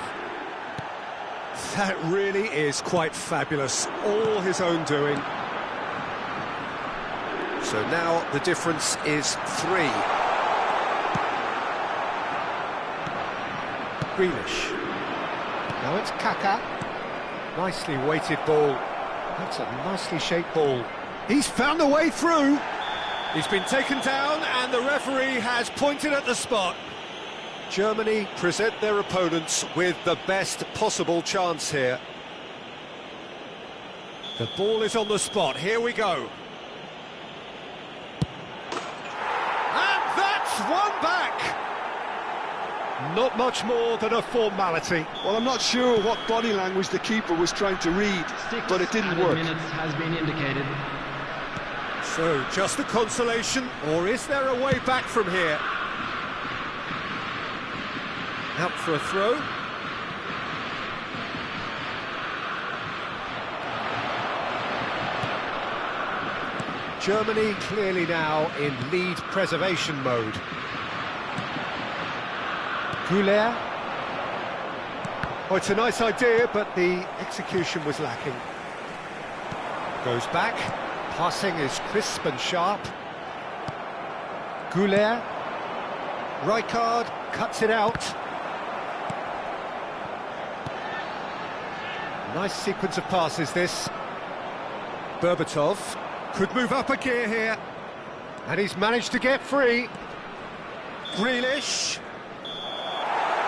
That really is quite fabulous, all his own doing. So now the difference is 3. Grealish. Now it's Kaka. Nicely weighted ball. That's a nicely shaped ball. He's found a way through. He's been taken down and the referee has pointed at the spot. Germany present their opponents with the best possible chance here. The ball is on the spot, here we go. And that's one back! Not much more than a formality. Well, I'm not sure what body language the keeper was trying to read, but it didn't work. 6 minutes has been indicated. So, just a consolation, or is there a way back from here? Out for a throw. Germany clearly now in lead preservation mode. Goulet. Oh, it's a nice idea, but the execution was lacking. Goes back. Passing is crisp and sharp. Goulet. Rijkaard cuts it out. Nice sequence of passes, this. Berbatov could move up a gear here. And he's managed to get free. Grealish.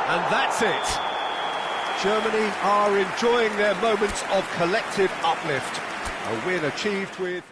And that's it. Germany are enjoying their moments of collective uplift. A win achieved with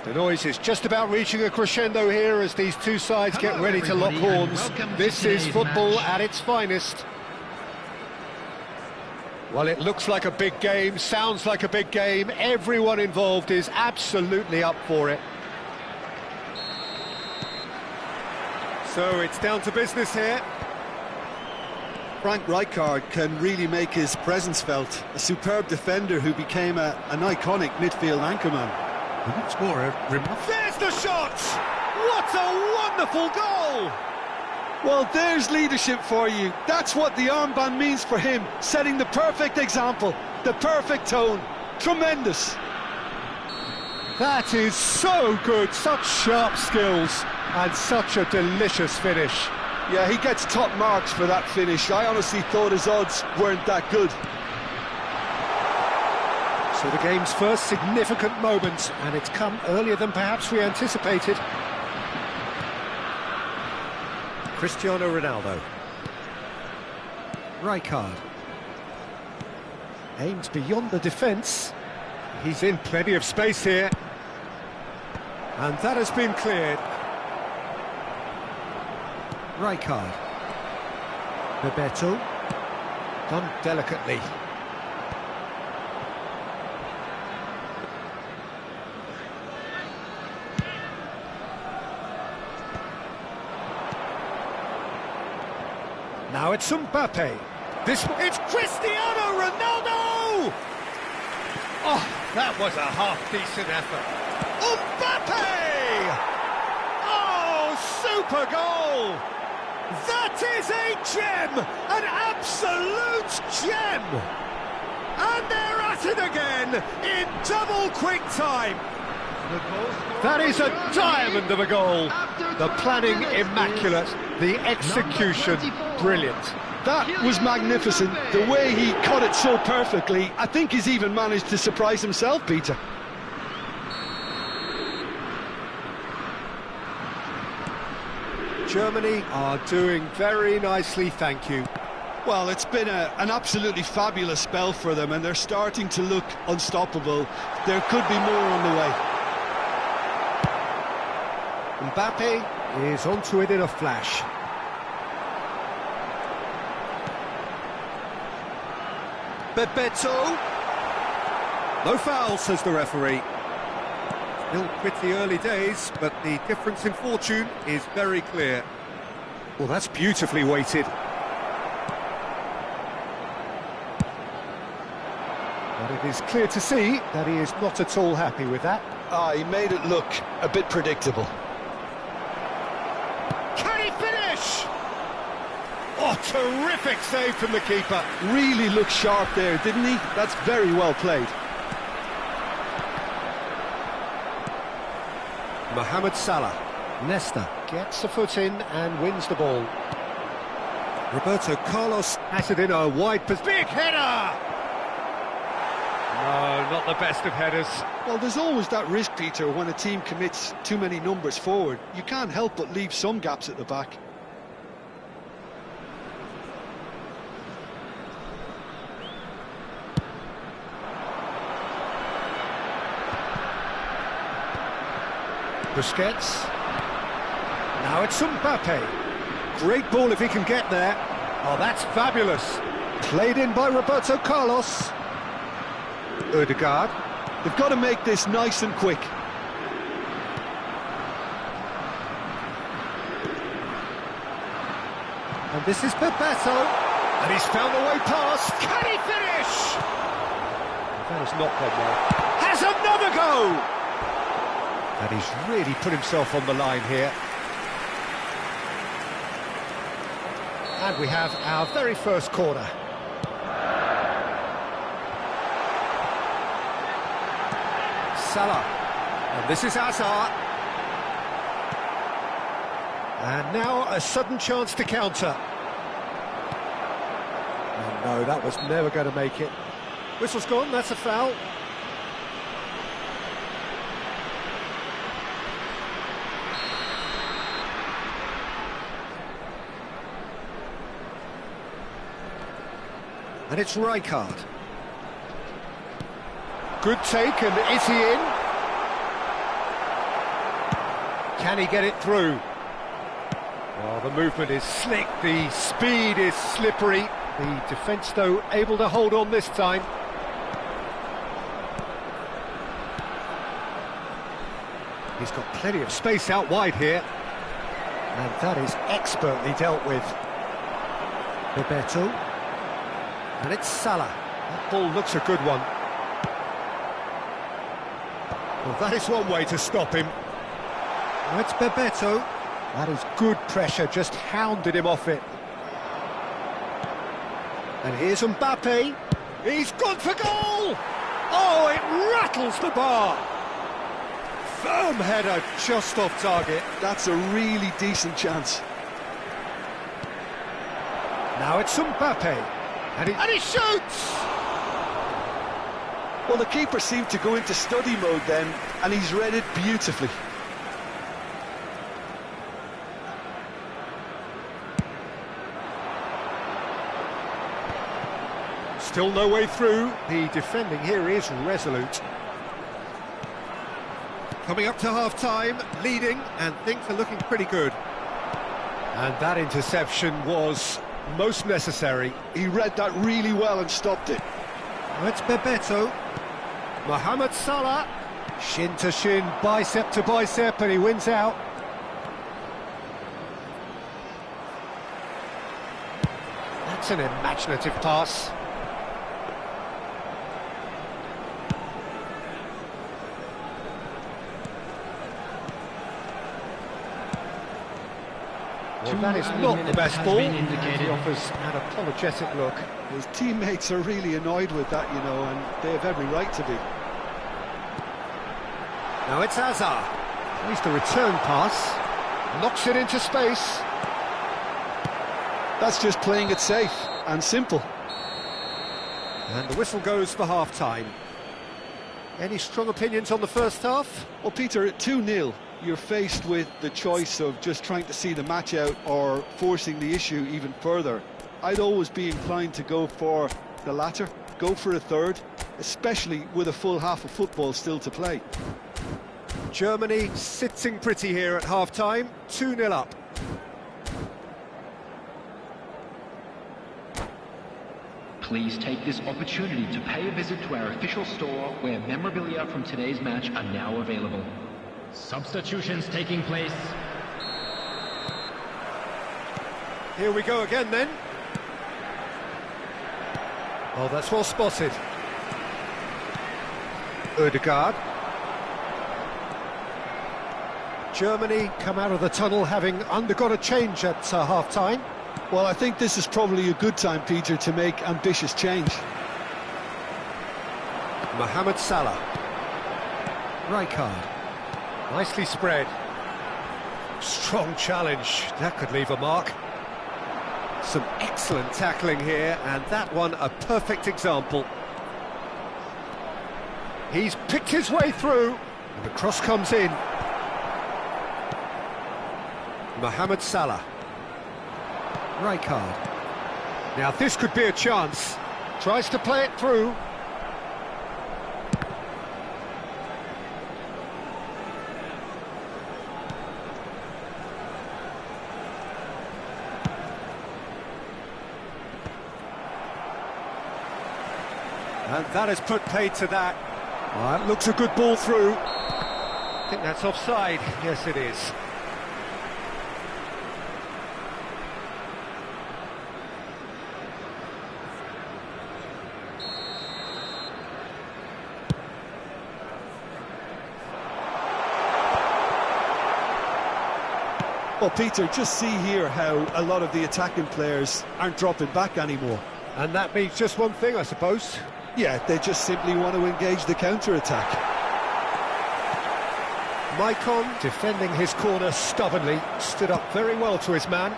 The noise is just about reaching a crescendo here as these two sides get ready to lock horns. This is football at its finest. Well, it looks like a big game, sounds like a big game. Everyone involved is absolutely up for it. So it's down to business here. Frank Rijkaard can really make his presence felt. A superb defender who became an iconic midfield anchorman. There's the shot! What a wonderful goal! Well, there's leadership for you. That's what the armband means for him, setting the perfect example, the perfect tone. Tremendous. That is so good, such sharp skills, and such a delicious finish. Yeah, he gets top marks for that finish. I honestly thought his odds weren't that good. So the game's first significant moment, and it's come earlier than perhaps we anticipated. Cristiano Ronaldo. Rijkaard. Aims beyond the defence. He's in plenty of space here. And that has been cleared. Rijkaard. Bebeto. Done delicately. Now it's Mbappe. It's Cristiano Ronaldo! Oh, that was a half-decent effort. Mbappe! Oh, super goal! That is a gem! An absolute gem! And they're at it again in double quick time. That is a diamond of a goal. The planning immaculate, the execution brilliant. That was magnificent. The way he cut it so perfectly, I think he's even managed to surprise himself, Peter. Germany are doing very nicely, thank you. Well, it's been an absolutely fabulous spell for them, and they're starting to look unstoppable. There could be more on the way. Mbappe is onto it in a flash. Bebeto. No foul, says the referee. Still pretty early days, but the difference in fortune is very clear. Well, that's beautifully weighted. But it is clear to see that he is not at all happy with that. He made it look a bit predictable. Can he finish? Oh, terrific save from the keeper. Really looked sharp there, didn't he? That's very well played. Mohamed Salah. Nesta gets a foot in and wins the ball. Roberto Carlos has it in a wide position. Big header! No, not the best of headers. Well, there's always that risk, Peter, when a team commits too many numbers forward. You can't help but leave some gaps at the back. Busquets. Now it's Mbappe. Great ball if he can get there. Oh, that's fabulous. Played in by Roberto Carlos. Odegaard. They've got to make this nice and quick. And this is Bebeto. And he's found a way past. Can he finish? That has not gone well. Has another go! And he's really put himself on the line here. And we have our very first corner. Salah. And this is Hazard. And now a sudden chance to counter. Oh no, that was never going to make it. Whistle's gone, that's a foul. And it's Rijkaard. Good take, and is he in? Can he get it through? Well, the movement is slick, the speed is slippery. The defence, though, able to hold on this time. He's got plenty of space out wide here. And that is expertly dealt with. Bebeto. And it's Salah. That ball looks a good one. Well, that is one way to stop him. Now it's Bebeto. That is good pressure, just hounded him off it. And here's Mbappe. He's gone for goal! Oh, it rattles the bar! Firm header, just off target. That's a really decent chance. Now it's Mbappe. And he shoots! Well, the keeper seemed to go into study mode then, and he's read it beautifully. Still no way through. The defending here is resolute. Coming up to half-time, leading, and things are looking pretty good. And that interception was most necessary. He read that really well and stopped it. It's Bebeto. Mohamed Salah. Shin to shin, bicep to bicep, and he wins out. That's an imaginative pass. Well, that is not the best ball. He offers an apologetic look. His teammates are really annoyed with that, you know, and they have every right to be. Now it's Hazard. He's the return pass. Knocks it into space. That's just playing it safe and simple. And the whistle goes for half-time. Any strong opinions on the first half? Well, Peter, at 2-0, you're faced with the choice of just trying to see the match out or forcing the issue even further. I'd always be inclined to go for the latter, go for a third, especially with a full half of football still to play. Germany sitting pretty here at half-time, 2-0 up. Please take this opportunity to pay a visit to our official store where memorabilia from today's match are now available. Substitutions taking place. Here we go again then. Oh, that's well spotted. Odegaard. Germany come out of the tunnel having undergone a change at half-time. Well, I think this is probably a good time, Peter, to make ambitious change. Mohamed Salah. Rijkaard. Nicely spread. Strong challenge. That could leave a mark. Some excellent tackling here, and that one a perfect example. He's picked his way through, and the cross comes in. Mohamed Salah. Rijkaard. Now this could be a chance. Tries to play it through. And that has put paid to that. Well, that looks a good ball through. I think that's offside. Yes, it is. Well, Peter, just see here how a lot of the attacking players aren't dropping back anymore. And that means just one thing, I suppose. Yeah, they just simply want to engage the counter-attack. Maicon, defending his corner stubbornly, stood up very well to his man.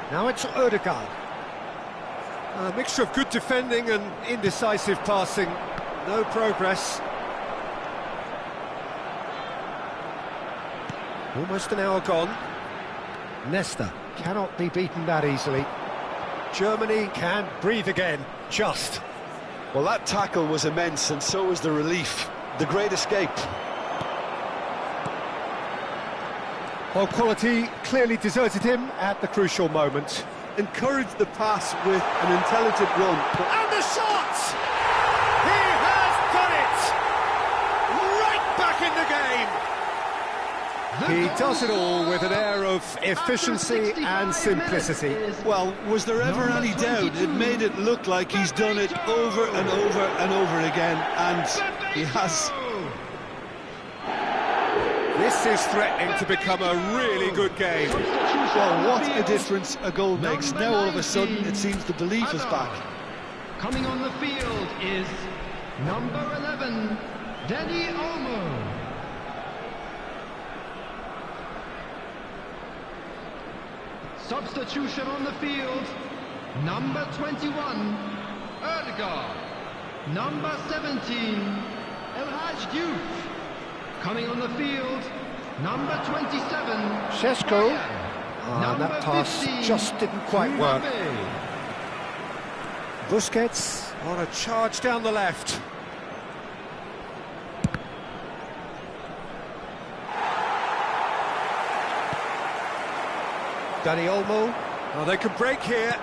Now it's Odegaard. A mixture of good defending and indecisive passing. No progress. Almost an hour gone. Nesta cannot be beaten that easily. Germany can breathe again, just. Well, that tackle was immense, and so was the relief. The great escape. Well, quality clearly deserted him at the crucial moment. Encouraged the pass with an intelligent run. And the shot! He has done it! Right back in the game! He does it all with an air of efficiency and simplicity. Well, was there ever any doubt? It made it look like he's done it over and over and over again, and he has. This is threatening to become a really good game. Well, what a difference a goal makes. Now all of a sudden it seems the belief is back. Coming on the field is number 11, Danny Olmo. Substitution on the field, number 21, Erdegaard. Number 17, El Hadj Diouf. Coming on the field, number 27, Šeško. That pass 15, just didn't quite work. Mbappe. Busquets on a charge down the left. Dani Olmo. Oh, they can break here.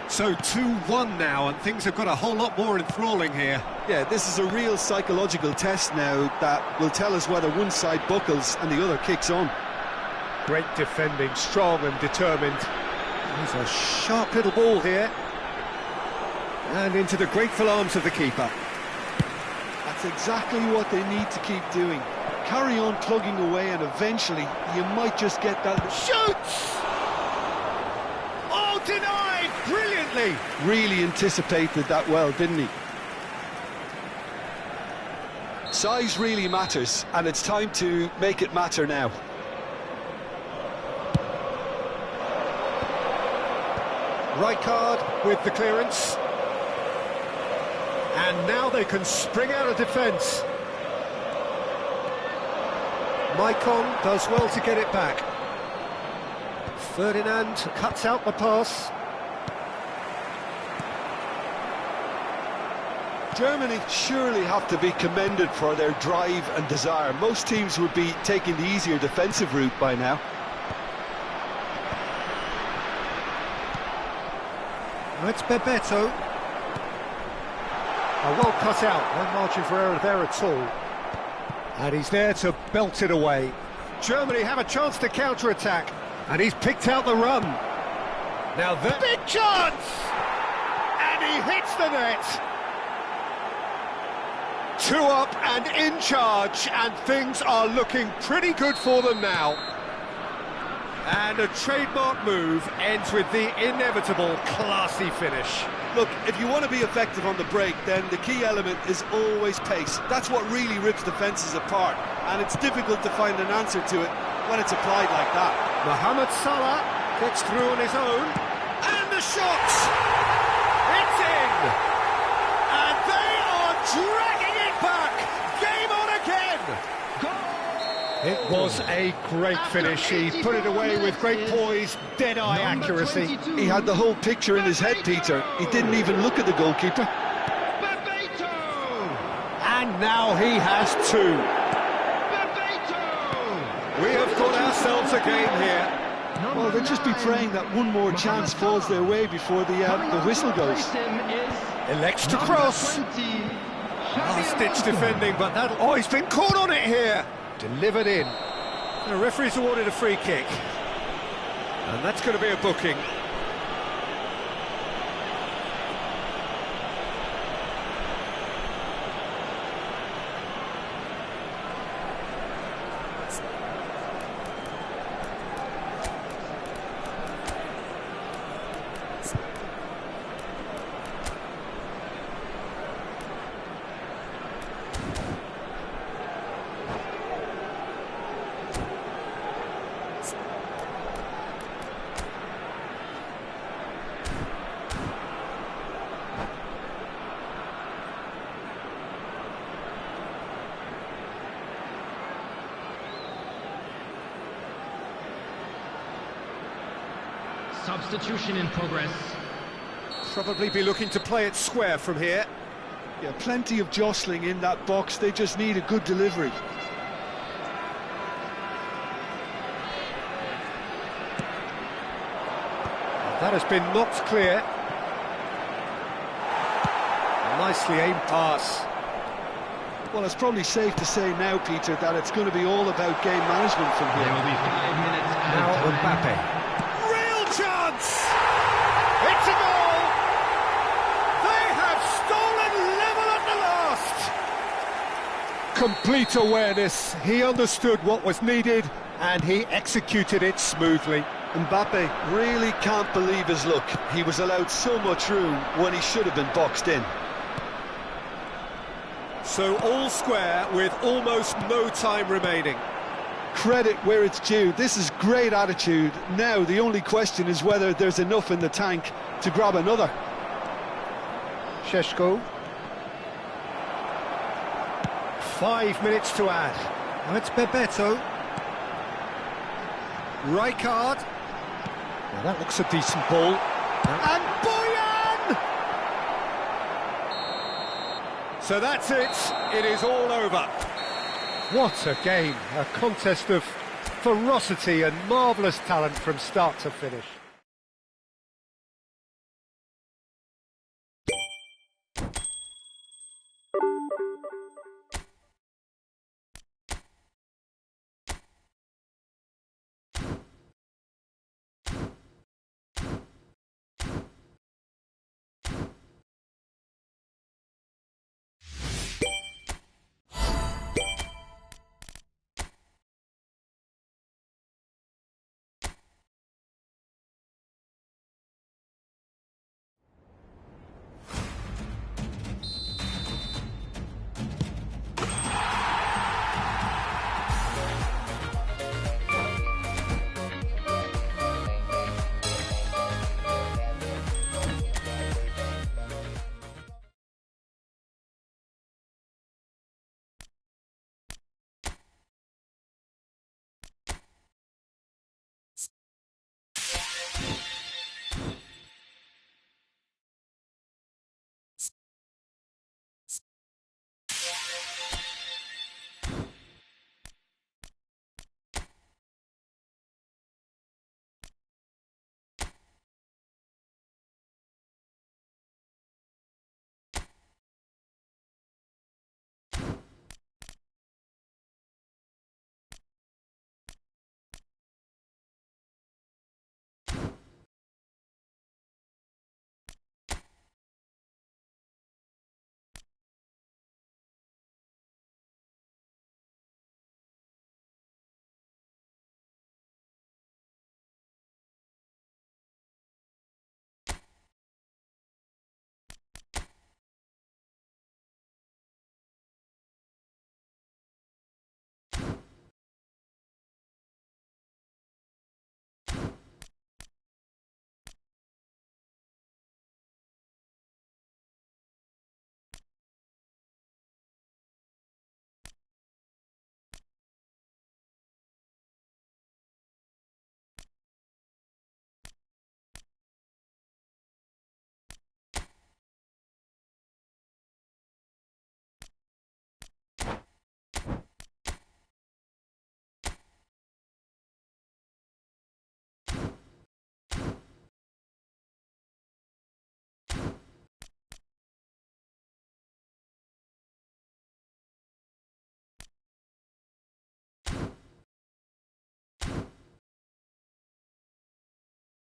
So 2-1 now, and things have got a whole lot more enthralling here. Yeah, this is a real psychological test now that will tell us whether one side buckles and the other kicks on. Great defending, strong and determined. There's a sharp little ball here. And into the grateful arms of the keeper. That's exactly what they need to keep doing. Carry on plugging away, and eventually you might just get that. Shoots! Oh, denied brilliantly! Really anticipated that well, didn't he? Size really matters, and it's time to make it matter now. Rijkaard with the clearance. And now they can spring out of defence. Maicon does well to get it back. Ferdinand cuts out the pass. Germany surely have to be commended for their drive and desire. Most teams would be taking the easier defensive route by now. It's Bebeto. Well cut out, no margin for error there at all. And he's there to belt it away. Germany have a chance to counter-attack, and he's picked out the run. Now the big chance! And he hits the net! 2 up and in charge, and things are looking pretty good for them now. And a trademark move ends with the inevitable classy finish. Look, if you want to be effective on the break, then the key element is always pace. That's what really rips defences apart, and it's difficult to find an answer to it when it's applied like that. Mohamed Salah gets through on his own, and the shot! It's in! And they are dragging it back! Game on again! It was a great finish. He put it away with great poise, dead-eye accuracy. He had the whole picture in his head, Peter. He didn't even look at the goalkeeper. And now he has 2. We have got ourselves a game here. Well, they'll just be praying that one more chance falls their way before the whistle goes. Elects to cross. Last-ditch defending, but that... Oh, he's been caught on it here. Delivered in. The referee's awarded a free kick. And that's going to be a booking. Substitution in progress. Probably be looking to play it square from here. Yeah, plenty of jostling in that box. They just need a good delivery. That has been knocked clear. Nicely aimed pass. Well, it's probably safe to say now, Peter, that it's going to be all about game management from There here. will be 5 minutes Now added time. Mbappe. Real chance! It's a goal! They have stolen level at the last! Complete awareness. He understood what was needed and he executed it smoothly. Mbappe really can't believe his luck. He was allowed so much room when he should have been boxed in. So all square with almost no time remaining. Credit where it's due. This is great attitude. Now the only question is whether there's enough in the tank to grab another. Šeško. 5 minutes to add. Now it's Bebeto. Rijkaard. Now that looks a decent ball. And Boyan! So that's it. It is all over. What a game. A contest of ferocity and marvellous talent from start to finish.